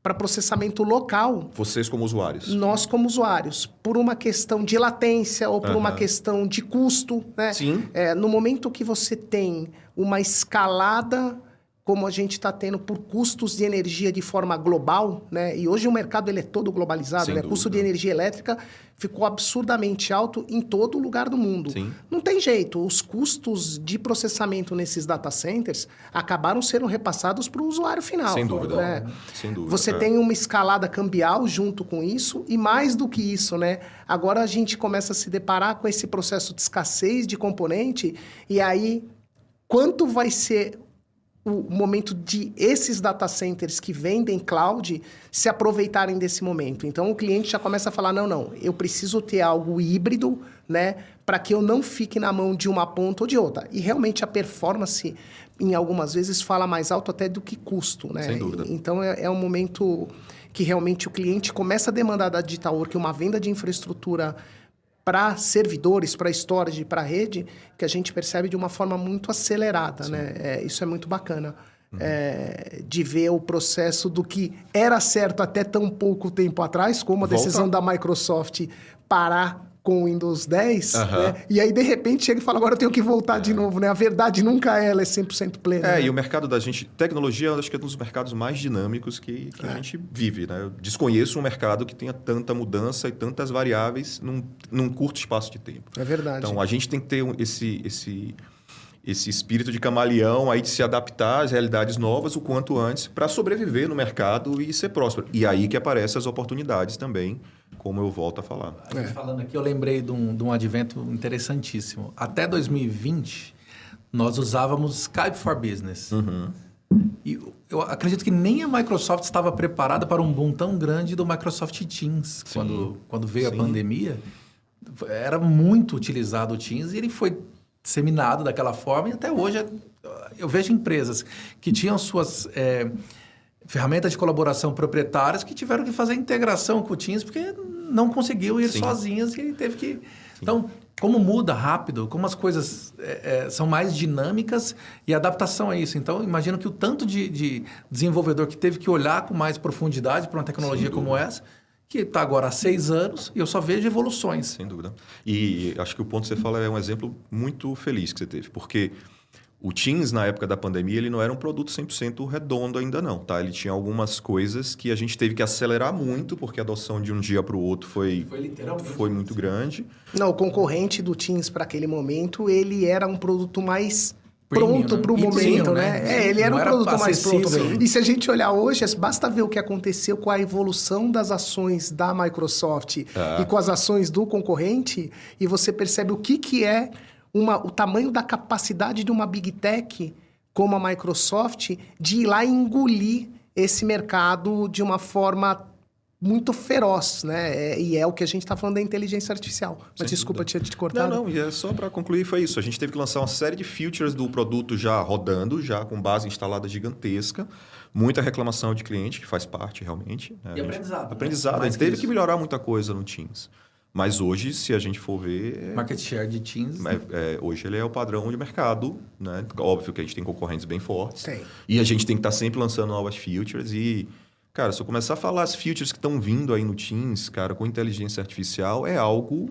para processamento local. Vocês como usuários. Nós como usuários, por uma questão de latência ou por uma questão de custo. Né? Sim. No momento que você tem uma escalada como a gente está tendo por custos de energia de forma global, né? E hoje o mercado ele é todo globalizado, né? O custo de energia elétrica ficou absurdamente alto em todo lugar do mundo. Sim. Não tem jeito, os custos de processamento nesses data centers acabaram sendo repassados para o usuário final. Sem dúvida. Né? Sem dúvida. Você tem uma escalada cambial junto com isso e mais do que isso, né? Agora a gente começa a se deparar com esse processo de escassez de componente e aí quanto vai ser o momento de esses data centers que vendem cloud se aproveitarem desse momento. Então, o cliente já começa a falar, não, eu preciso ter algo híbrido, né, para que eu não fique na mão de uma ponta ou de outra. E realmente a performance, em algumas vezes, fala mais alto até do que custo, né? Sem dúvida. Então, é um momento que realmente o cliente começa a demandar da Digital Work uma venda de infraestrutura para servidores, para storage, para rede, que a gente percebe de uma forma muito acelerada, né? Isso é muito bacana. De ver o processo do que era certo até tão pouco tempo atrás, como a decisão da Microsoft parar com o Windows 10, né? E aí, de repente, chega e fala, agora eu tenho que voltar de novo, né? A verdade nunca ela é 100% plena. Né? E o mercado da gente... Tecnologia, eu acho que é um dos mercados mais dinâmicos que a gente vive, né? Eu desconheço um mercado que tenha tanta mudança e tantas variáveis num curto espaço de tempo. É verdade. Então, a gente tem que ter esse espírito de camaleão aí de se adaptar às realidades novas o quanto antes para sobreviver no mercado e ser próspero. E aí que aparecem as oportunidades também, como eu volto a falar. Falando aqui, eu lembrei de um advento interessantíssimo. Até 2020, nós usávamos Skype for Business. E eu acredito que nem a Microsoft estava preparada para um boom tão grande do Microsoft Teams. Quando veio a pandemia, era muito utilizado o Teams e ele foi disseminado daquela forma e até hoje eu vejo empresas que tinham suas ferramentas de colaboração proprietárias que tiveram que fazer integração com o Teams porque não conseguiu ir sozinhas e teve que... Então, como muda rápido, como as coisas são mais dinâmicas e a adaptação a isso. Então, imagino que o tanto de desenvolvedor que teve que olhar com mais profundidade para uma tecnologia como essa, que está agora há 6 anos e eu só vejo evoluções. Sem dúvida. E acho que o ponto que você fala é um exemplo muito feliz que você teve, porque o Teams, na época da pandemia, ele não era um produto 100% redondo ainda não, tá? Ele tinha algumas coisas que a gente teve que acelerar muito, porque a adoção de um dia para o outro foi muito grande. Não, o concorrente do Teams para aquele momento, ele era um produto mais pronto para o momento, né? Ele era Não um produto mais acessível. pronto. E se a gente olhar hoje, basta ver o que aconteceu com a evolução das ações da Microsoft e com as ações do concorrente, e você percebe o que é o tamanho da capacidade de uma Big Tech como a Microsoft de ir lá e engolir esse mercado de uma forma muito feroz, né? E é o que a gente está falando da inteligência artificial. Mas Sem desculpa dúvida. te cortar. Não, e é só para concluir, foi isso. A gente teve que lançar uma série de features do produto já rodando, já com base instalada gigantesca. Muita reclamação de cliente, que faz parte realmente. Né? E aprendizado. Aprendizado. Né? A gente teve que melhorar muita coisa no Teams. Mas hoje, se a gente for ver... Market share de Teams. Hoje ele é o padrão de mercado, né? Óbvio que a gente tem concorrentes bem fortes. Tem. E a gente tem que estar sempre lançando novas features e... Cara, se eu começar a falar as features que estão vindo aí no Teams, cara, com inteligência artificial, é algo...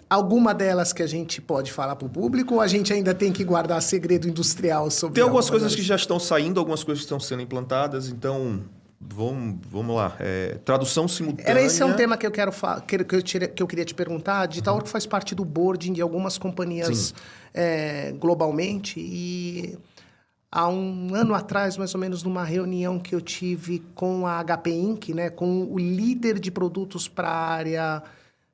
Alguma delas que a gente pode falar para o público ou a gente ainda tem que guardar segredo industrial sobre... Tem algumas coisas que já estão saindo, algumas coisas que estão sendo implantadas, então... Vamos lá. Tradução simultânea... Era esse um tema que eu quero que eu queria te perguntar. A Digital faz parte do boarding de algumas companhias globalmente e... Há um ano atrás, mais ou menos, numa reunião que eu tive com a HP Inc., né, com o líder de produtos para a área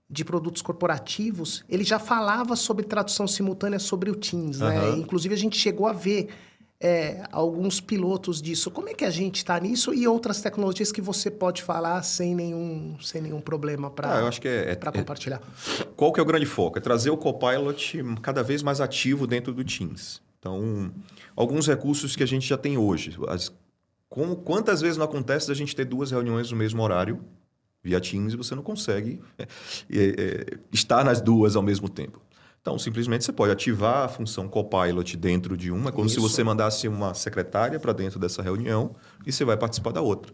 de produtos corporativos, ele já falava sobre tradução simultânea sobre o Teams. Né? Inclusive, a gente chegou a ver alguns pilotos disso. Como é que a gente está nisso e outras tecnologias que você pode falar sem nenhum problema para compartilhar? Qual que é o grande foco? É trazer o Copilot cada vez mais ativo dentro do Teams. Então, alguns recursos que a gente já tem hoje. Quantas vezes não acontece da gente ter 2 reuniões no mesmo horário via Teams e você não consegue estar nas 2 ao mesmo tempo? Então, simplesmente você pode ativar a função Copilot dentro de uma, como se você mandasse uma secretária para dentro dessa reunião e você vai participar da outra.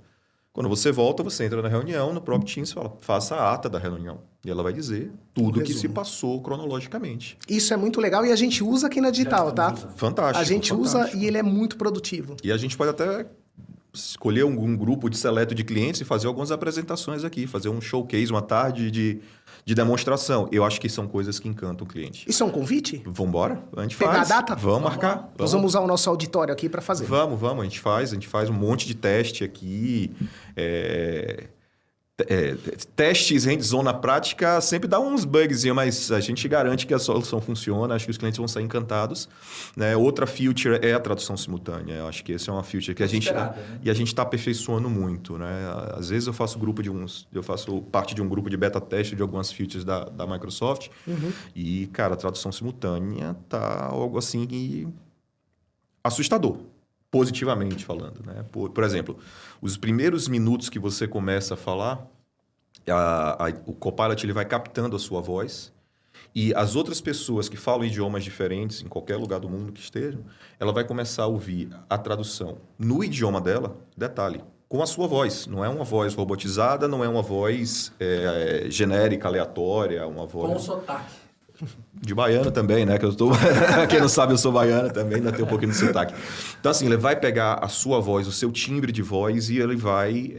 Quando você volta, você entra na reunião, no próprio Teams, fala, faça a ata da reunião. E ela vai dizer tudo que se passou cronologicamente. Isso é muito legal e a gente usa aqui na Digital, tá? Fantástico. A gente usa e ele é muito produtivo. E a gente pode até escolher um grupo de seleto de clientes e fazer algumas apresentações aqui, fazer um showcase, uma tarde de demonstração. Eu acho que são coisas que encantam o cliente. Isso é um convite? Vamos embora? A gente Pegar faz. a data? Vamos marcar. Nós vamos usar o nosso auditório aqui para fazer. Vamos. A gente faz um monte de teste aqui. Testes hands-on na prática sempre dá uns bugs, mas a gente garante que a solução funciona, acho que os clientes vão sair encantados. Né? Outra feature é a tradução simultânea. Eu acho que essa é uma feature que a gente está aperfeiçoando muito. Né? Às vezes eu faço parte de um grupo de beta teste de algumas features da Microsoft e, cara, a tradução simultânea tá algo assim assustador. Positivamente falando, né? Por exemplo, os primeiros minutos que você começa a falar, o Copilot ele vai captando a sua voz e as outras pessoas que falam idiomas diferentes, em qualquer lugar do mundo que estejam, ela vai começar a ouvir a tradução no idioma dela, detalhe, com a sua voz. Não é uma voz robotizada, não é uma voz genérica, aleatória, uma voz... Com sotaque. De baiano também, né? Quem não sabe, eu sou baiano também, ainda tem um pouquinho de sotaque. Então, assim, ele vai pegar a sua voz, o seu timbre de voz e ele vai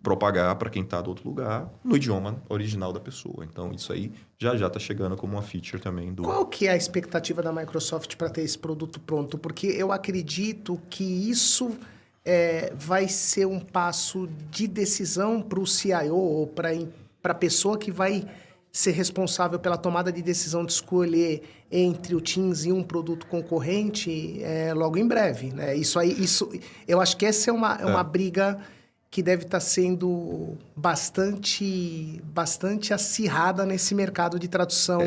propagar para quem está do outro lugar no idioma original da pessoa. Então, isso aí já está chegando como uma feature também do... Qual que é a expectativa da Microsoft para ter esse produto pronto? Porque eu acredito que isso vai ser um passo de decisão para o CIO ou para a pessoa que vai ser responsável pela tomada de decisão de escolher entre o Teams e um produto concorrente logo em breve, né? Eu acho que essa é uma briga que deve estar sendo bastante acirrada nesse mercado de tradução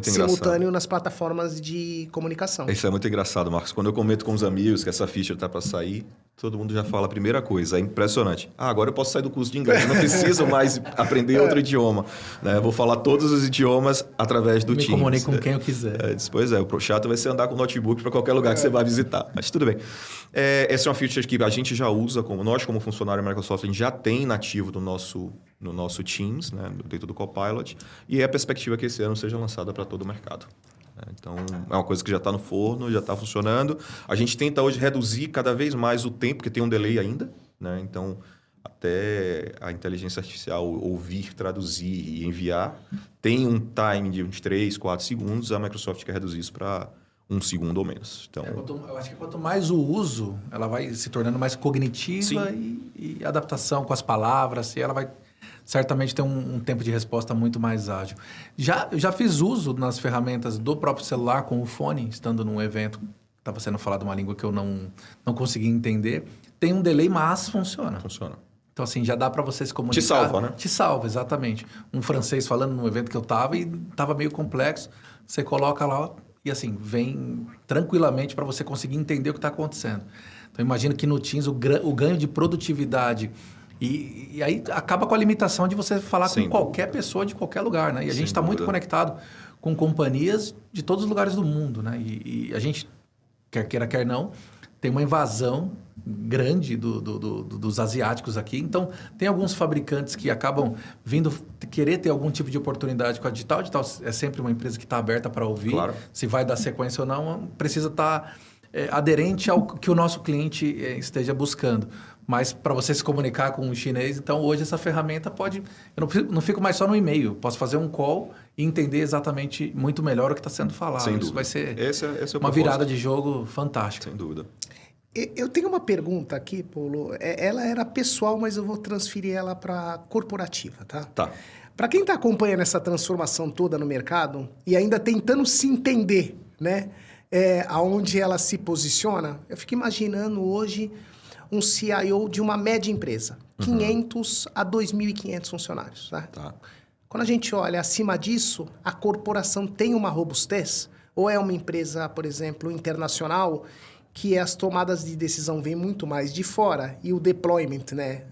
simultâneo nas plataformas de comunicação. Isso é muito engraçado, Marcos. Quando eu comento com os amigos que essa feature está para sair, todo mundo já fala a primeira coisa. É impressionante. Agora eu posso sair do curso de inglês. Eu não preciso mais aprender outro idioma. Né? Eu vou falar todos os idiomas através do Teams. Me comunico com quem eu quiser. Pois é, o chato vai ser andar com o notebook para qualquer lugar que você vai visitar. Mas tudo bem. Essa é uma feature que a gente já usa, nós como funcionário da Microsoft, a gente já tem nativo no nosso Teams, né? Dentro do Copilot. E é a perspectiva que esse ano seja lançada para todo o mercado. Então, é uma coisa que já está no forno, já está funcionando. A gente tenta hoje reduzir cada vez mais o tempo, porque tem um delay ainda. Né? Então, até a inteligência artificial ouvir, traduzir e enviar, tem um time de uns 3, 4 segundos. A Microsoft quer reduzir isso para um segundo ou menos. Então, eu acho que quanto mais o uso, ela vai se tornando mais cognitiva e adaptação com as palavras, e ela vai certamente ter um tempo de resposta muito mais ágil. Já fiz uso nas ferramentas do próprio celular com o fone, estando num evento, estava sendo falado uma língua que eu não consegui entender. Tem um delay, mas funciona. funciona. Então, assim, já dá para você se comunicar. Te salva, né? Te salva, exatamente. Um francês falando num evento que eu estava e estava meio complexo. Você coloca lá e, assim, vem tranquilamente para você conseguir entender o que está acontecendo. Então, imagino que no Teams o ganho de produtividade... E aí acaba com a limitação de você falar com qualquer pessoa de qualquer lugar, né? E a gente está muito conectado com companhias de todos os lugares do mundo, né? E a gente, quer queira, quer não, tem uma invasão grande dos asiáticos aqui. Então, tem alguns fabricantes que acabam vindo querer ter algum tipo de oportunidade com a Digital. A Digital é sempre uma empresa que está aberta para ouvir. Claro. Se vai dar sequência ou não, precisa estar aderente ao que o nosso cliente esteja buscando. Mas para você se comunicar com um chinês, então hoje essa ferramenta pode... Eu não fico mais só no e-mail. Posso fazer um call e entender exatamente muito melhor o que está sendo falado. Sem Isso dúvida. vai ser Esse é o uma propósito. virada de jogo fantástica. Sem dúvida. Eu tenho uma pergunta aqui, Paulo. Ela era pessoal, mas eu vou transferir ela para corporativa, tá? Tá. Para quem está acompanhando essa transformação toda no mercado e ainda tentando se entender, né, aonde ela se posiciona, eu fico imaginando hoje um CIO de uma média empresa, 500 a 2.500 funcionários, tá? Tá. Quando a gente olha acima disso, a corporação tem uma robustez? Ou é uma empresa, por exemplo, internacional, que as tomadas de decisão vêm muito mais de fora e o deployment, né,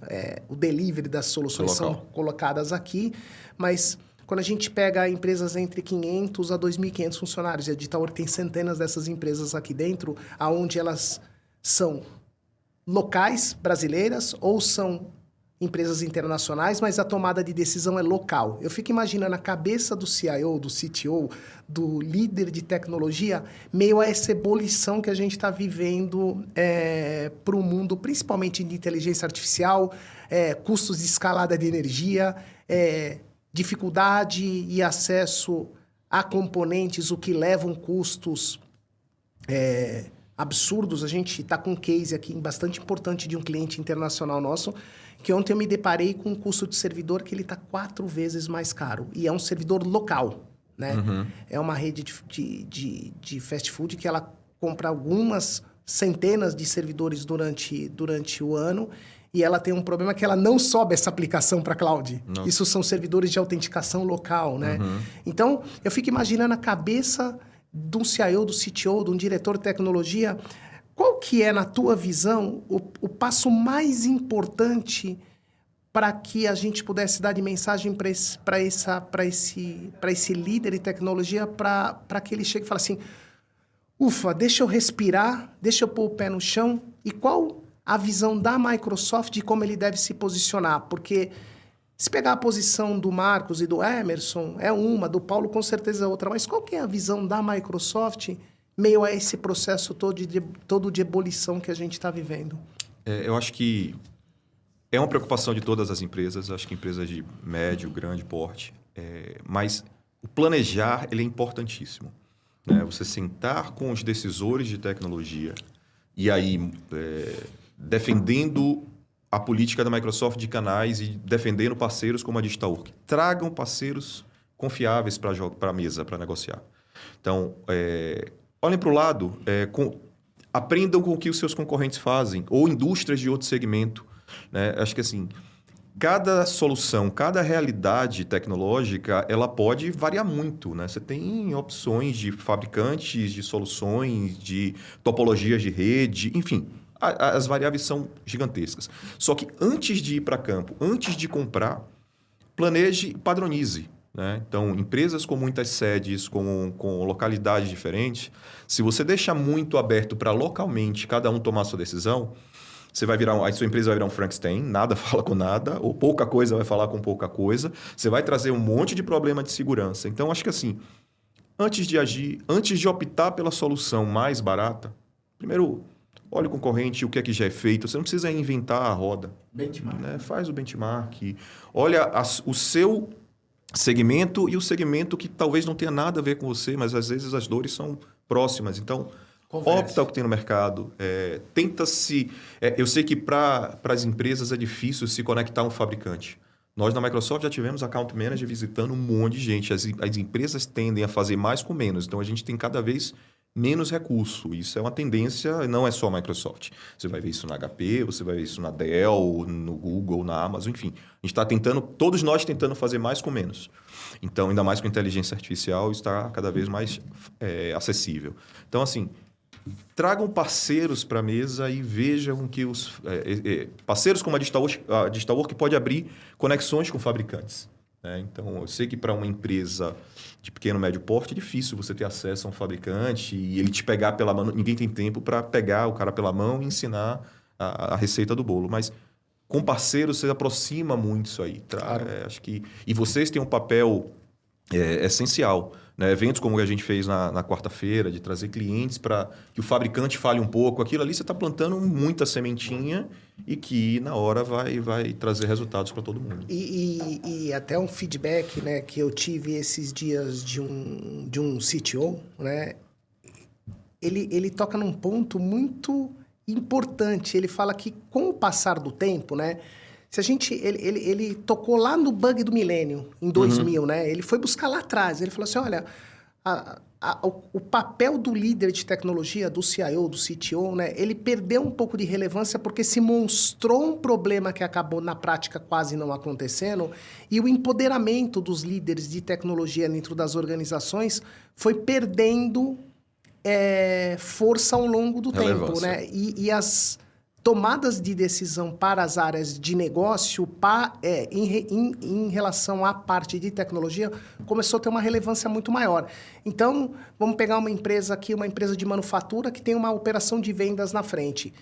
o delivery das soluções são colocadas aqui, mas quando a gente pega empresas entre 500 a 2.500 funcionários, e a Digital tem centenas dessas empresas aqui dentro, aonde elas são locais, brasileiras, ou são empresas internacionais, mas a tomada de decisão é local. Eu fico imaginando a cabeça do CIO, do CTO, do líder de tecnologia, meio a essa ebulição que a gente está vivendo para o mundo, principalmente de inteligência artificial, custos de escalada de energia, dificuldade e acesso a componentes, o que levam custos absurdos. A gente está com um case aqui bastante importante de um cliente internacional nosso, que ontem eu me deparei com um custo de servidor que ele está 4 vezes mais caro. E é um servidor local, né? É uma rede de fast food que ela compra algumas centenas de servidores durante o ano, e ela tem um problema que ela não sobe essa aplicação para cloud. Não. Isso são servidores de autenticação local, né? Então, eu fico imaginando a cabeça de um CIO, do CTO, de um diretor de tecnologia. Qual que é, na tua visão, o passo mais importante para que a gente pudesse dar de mensagem para esse líder de tecnologia, para que ele chegue e fale assim, ufa, deixa eu respirar, deixa eu pôr o pé no chão, e qual a visão da Microsoft de como ele deve se posicionar? Porque se pegar a posição do Marcos e do Emerson, é uma, do Paulo com certeza é outra, mas qual que é a visão da Microsoft meio a esse processo todo de ebulição que a gente está vivendo? Eu acho que é uma preocupação de todas as empresas, acho que empresas de médio, grande porte, mas o planejar ele é importantíssimo, né? Você sentar com os decisores de tecnologia e aí defendendo a política da Microsoft de canais e defendendo parceiros como a Digital Work. Tragam parceiros confiáveis para a mesa, para negociar. Então, olhem para o lado, aprendam com o que os seus concorrentes fazem, ou indústrias de outro segmento, né? Acho que assim, cada solução, cada realidade tecnológica, ela pode variar muito, né? Você tem opções de fabricantes, de soluções, de topologias de rede, enfim, as variáveis são gigantescas. Só que antes de ir para campo, antes de comprar, planeje e padronize, né? Então, empresas com muitas sedes, com localidades diferentes, se você deixar muito aberto para localmente cada um tomar a sua decisão, a sua empresa vai virar um Frankenstein, nada fala com nada, ou pouca coisa vai falar com pouca coisa, você vai trazer um monte de problema de segurança. Então, acho que assim, antes de agir, antes de optar pela solução mais barata, primeiro, olha o concorrente, o que é que já é feito, você não precisa inventar a roda. Benchmark. Né? Faz o benchmark, olha o seu segmento e o segmento que talvez não tenha nada a ver com você, mas às vezes as dores são próximas. Então, Converse. opta o que tem no mercado. Tenta-se... eu sei que para as empresas é difícil se conectar a um fabricante. Nós, na Microsoft, já tivemos account manager visitando um monte de gente. As empresas tendem a fazer mais com menos. Então, a gente tem cada vez menos recurso. Isso é uma tendência, não é só a Microsoft. Você vai ver isso na HP, você vai ver isso na Dell, no Google, na Amazon, enfim. A gente está tentando, todos nós tentando fazer mais com menos. Então, ainda mais com inteligência artificial, está cada vez mais acessível. Então, assim, tragam parceiros para a mesa e vejam que os parceiros como a Digitalworks pode abrir conexões com fabricantes. Né? Então, eu sei que para uma empresa de pequeno, médio porte é difícil você ter acesso a um fabricante e ele te pegar pela mão. Ninguém tem tempo para pegar o cara pela mão e ensinar a receita do bolo. Mas com parceiros você aproxima muito isso aí. Claro. Acho que, e vocês têm um papel essencial. Né? Eventos como a gente fez na quarta-feira, de trazer clientes para que o fabricante fale um pouco. Aquilo ali você está plantando muita sementinha e que na hora vai trazer resultados para todo mundo. E até um feedback, né, que eu tive esses dias de um CTO, né? Ele toca num ponto muito importante. Ele fala que com o passar do tempo, né? Se a gente, ele tocou lá no bug do milênio, em 2000, né? Ele foi buscar lá atrás. Ele falou assim, olha, o papel do líder de tecnologia, do CIO, do CTO, né? Ele perdeu um pouco de relevância porque se mostrou um problema que acabou, na prática, quase não acontecendo. E o empoderamento dos líderes de tecnologia dentro das organizações foi perdendo força ao longo do tempo, né? E as tomadas de decisão para as áreas de negócio em relação à parte de tecnologia começou a ter uma relevância muito maior. Então, vamos pegar uma empresa aqui, uma empresa de manufatura que tem uma operação de vendas na frente.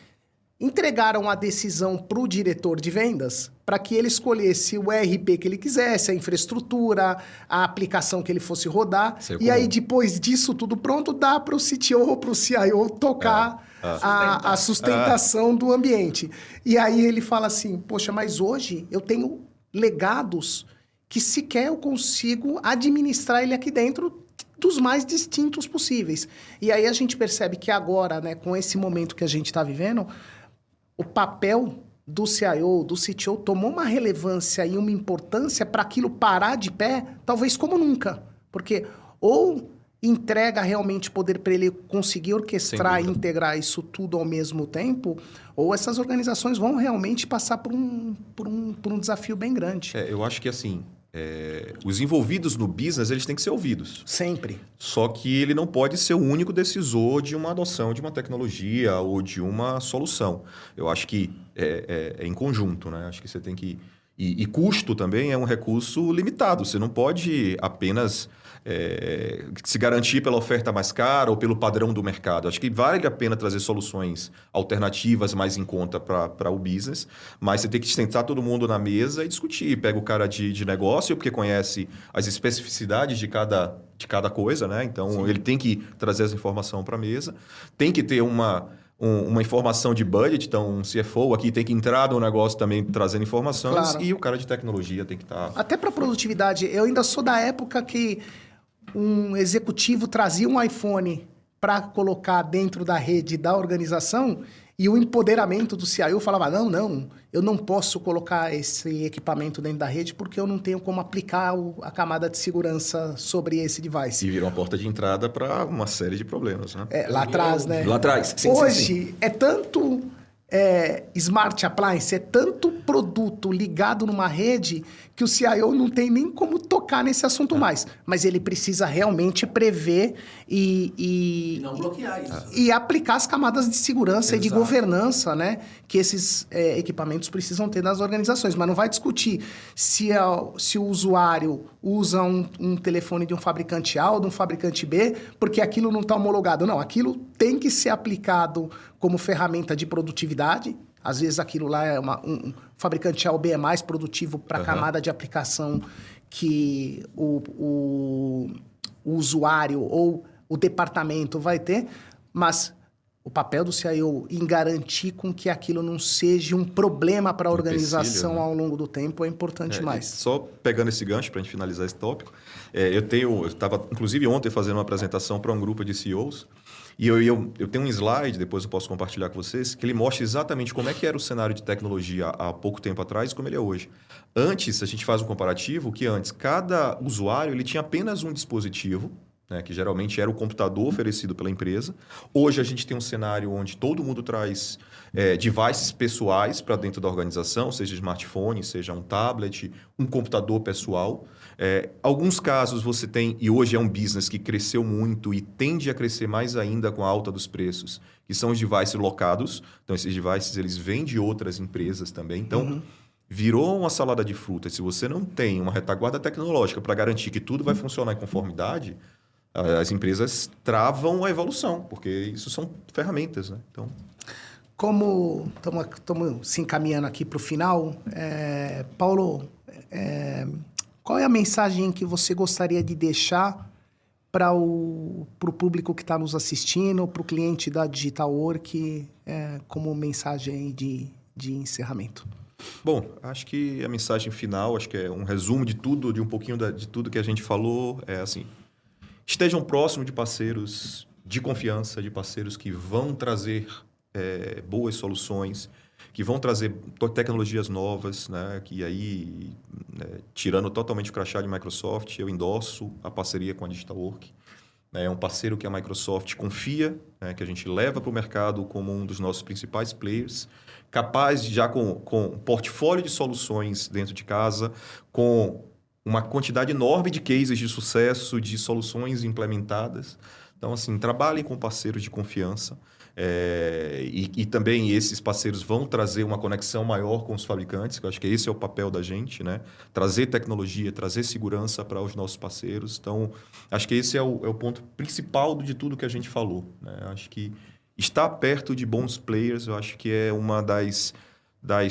Entregaram a decisão para o diretor de vendas para que ele escolhesse o ERP que ele quisesse, a infraestrutura, a aplicação que ele fosse rodar. E aí, depois disso tudo pronto, dá para o CTO ou para o CIO tocar a sustentação do ambiente. E aí ele fala assim, poxa, mas hoje eu tenho legados que sequer eu consigo administrar ele aqui dentro dos mais distintos possíveis. E aí a gente percebe que agora, né, com esse momento que a gente está vivendo, o papel do CIO, do CTO, tomou uma relevância e uma importância para aquilo parar de pé, talvez como nunca. Porque ou entrega realmente poder para ele conseguir orquestrar e integrar isso tudo ao mesmo tempo, ou essas organizações vão realmente passar por um desafio bem grande. Eu acho que assim, os envolvidos no business, eles têm que ser ouvidos. Sempre. Só que ele não pode ser o único decisor de uma adoção de uma tecnologia ou de uma solução. Eu acho que é em conjunto, né? Acho que você tem que... E custo também é um recurso limitado. Você não pode apenas se garantir pela oferta mais cara ou pelo padrão do mercado. Acho que vale a pena trazer soluções alternativas mais em conta para o business, mas você tem que sentar todo mundo na mesa e discutir. Pega o cara de negócio, porque conhece as especificidades de cada coisa, né? Então, Sim. Ele tem que trazer essa informação para a mesa. Tem que ter uma informação de budget, então um CFO aqui tem que entrar no negócio também trazendo informações, claro. E o cara de tecnologia tem que estar... Até para produtividade, eu ainda sou da época que um executivo trazia um iPhone para colocar dentro da rede da organização e o empoderamento do CIO falava, não, eu não posso colocar esse equipamento dentro da rede porque eu não tenho como aplicar a camada de segurança sobre esse device. E virou uma porta de entrada para uma série de problemas, né? Lá atrás, né? Lá atrás, sim. Hoje, é tanto smart appliance, é tanto produto ligado numa rede que o CIO não tem nem como tocar nesse assunto mais. Mas ele precisa realmente prever e não bloquear isso. E aplicar as camadas de segurança e de governança, né, que esses equipamentos precisam ter nas organizações. Mas não vai discutir se o usuário usa um telefone de um fabricante A ou de um fabricante B, porque aquilo não está homologado. Não, aquilo tem que ser aplicado como ferramenta de produtividade. Às vezes aquilo lá é um fabricante A ou B é mais produtivo para a camada de aplicação que o usuário ou o departamento vai ter, mas O papel do CIO em garantir com que aquilo não seja um problema para a organização, né? ao longo do tempo é importante mais. Só pegando esse gancho para a gente finalizar esse tópico, eu estava, inclusive, ontem fazendo uma apresentação para um grupo de CEOs, e eu tenho um slide, depois eu posso compartilhar com vocês, que ele mostra exatamente como é que era o cenário de tecnologia há pouco tempo atrás e como ele é hoje. Antes, a gente faz um comparativo que antes, cada usuário ele tinha apenas um dispositivo, né, que geralmente era o computador oferecido pela empresa. Hoje a gente tem um cenário onde todo mundo traz devices pessoais para dentro da organização, seja smartphone, seja um tablet, um computador pessoal. Alguns casos você tem, e hoje é um business que cresceu muito e tende a crescer mais ainda com a alta dos preços, que são os devices locados. Então, esses devices eles vêm de outras empresas também. Então, virou uma salada de frutas. Se você não tem uma retaguarda tecnológica para garantir que tudo vai funcionar em conformidade, as empresas travam a evolução, porque isso são ferramentas, né? Então, como estamos se encaminhando aqui para o final, Paulo, qual é a mensagem que você gostaria de deixar para o público que está nos assistindo, para o cliente da Digital Work, como mensagem de encerramento? Bom, acho que a mensagem final, acho que é um resumo de tudo, de um pouquinho de tudo que a gente falou, é assim: estejam próximos de parceiros de confiança, de parceiros que vão trazer boas soluções, que vão trazer tecnologias novas, né? Que aí, tirando totalmente o crachá de Microsoft, eu endosso a parceria com a Digital Work. É um parceiro que a Microsoft confia, né? Que a gente leva para o mercado como um dos nossos principais players, capaz de, já com um portfólio de soluções dentro de casa, com uma quantidade enorme de cases de sucesso, de soluções implementadas. Então, assim, trabalhem com parceiros de confiança. E também esses parceiros vão trazer uma conexão maior com os fabricantes, que eu acho que esse é o papel da gente, né? Trazer tecnologia, trazer segurança para os nossos parceiros. Então, acho que esse é o ponto principal de tudo que a gente falou, né? Acho que estar perto de bons players, eu acho que é uma das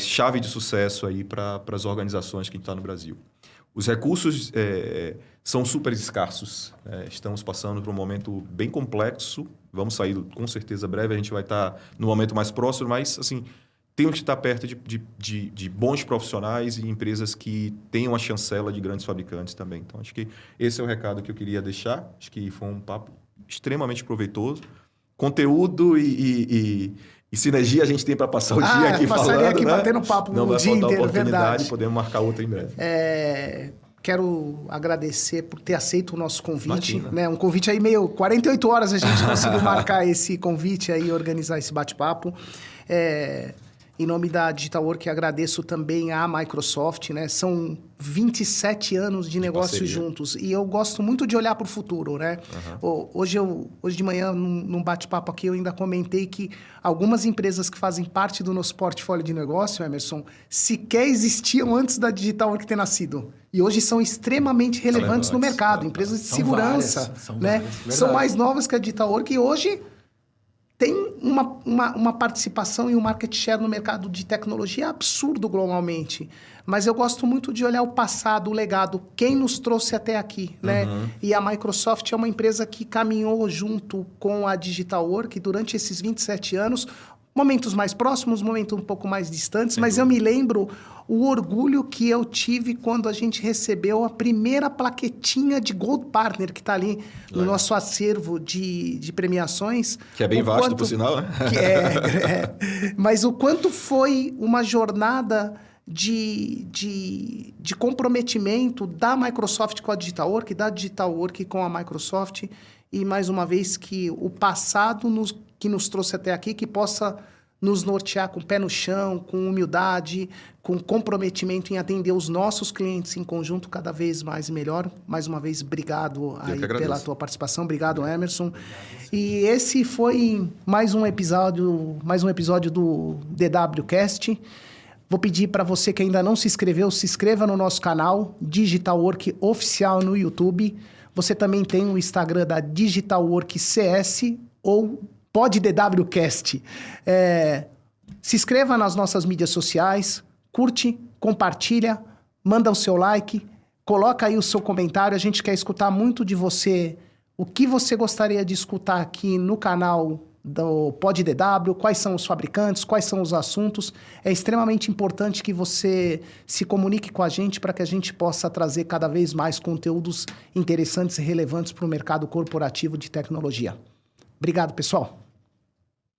chaves de sucesso aí para as organizações que estão no Brasil. Os recursos são super escassos. Estamos passando por um momento bem complexo. Vamos sair, com certeza, breve. A gente vai estar no momento mais próximo, mas, assim, temos que estar perto de bons profissionais e empresas que tenham a chancela de grandes fabricantes também. Então, acho que esse é o recado que eu queria deixar. Acho que foi um papo extremamente proveitoso. Conteúdo e sinergia a gente tem para passar o dia aqui falando, passaria aqui né? batendo papo Não o vai dia faltar inteiro, oportunidade, verdade. podemos marcar outra em breve. Quero agradecer por ter aceito o nosso convite, Imagina. né? Um convite aí meio 48 horas a gente conseguiu marcar esse convite aí, organizar esse bate-papo. Em nome da Digital Work, agradeço também à Microsoft, né? São 27 anos de negócio parceria. juntos e eu gosto muito de olhar para o futuro, né? Hoje de manhã, num bate-papo aqui, eu ainda comentei que algumas empresas que fazem parte do nosso portfólio de negócio, Emerson, sequer existiam antes da Digital Work ter nascido. E hoje são extremamente relevantes no mercado. Empresas de segurança, né? São mais novas que a Digital Work e hoje tem uma participação e um market share no mercado de tecnologia absurdo globalmente. Mas eu gosto muito de olhar o passado, o legado, quem nos trouxe até aqui, né? E a Microsoft é uma empresa que caminhou junto com a Digital Work durante esses 27 anos, momentos mais próximos, momentos um pouco mais distantes, mas eu me lembro o orgulho que eu tive quando a gente recebeu a primeira plaquetinha de Gold Partner, que está ali no nosso acervo de premiações. Que é bem vasto, por sinal, né? Mas o quanto foi uma jornada de comprometimento da Microsoft com a Digital Work, da Digital Work com a Microsoft, e mais uma vez que o passado que nos trouxe até aqui, que possa nos nortear com o pé no chão, com humildade, com comprometimento em atender os nossos clientes em conjunto cada vez mais e melhor. Mais uma vez, obrigado aí pela tua participação. Obrigado, Emerson. E esse foi mais um episódio do DWCast. Vou pedir para você que ainda não se inscreveu, se inscreva no nosso canal, Digital Work Oficial no YouTube. Você também tem o Instagram da Digital Work CS ou PodDWCast. Se inscreva nas nossas mídias sociais, curte, compartilha, manda o seu like, coloca aí o seu comentário. A gente quer escutar muito de você, o que você gostaria de escutar aqui no canal do PodDW, quais são os fabricantes, quais são os assuntos. É extremamente importante que você se comunique com a gente para que a gente possa trazer cada vez mais conteúdos interessantes e relevantes para o mercado corporativo de tecnologia. Obrigado, pessoal.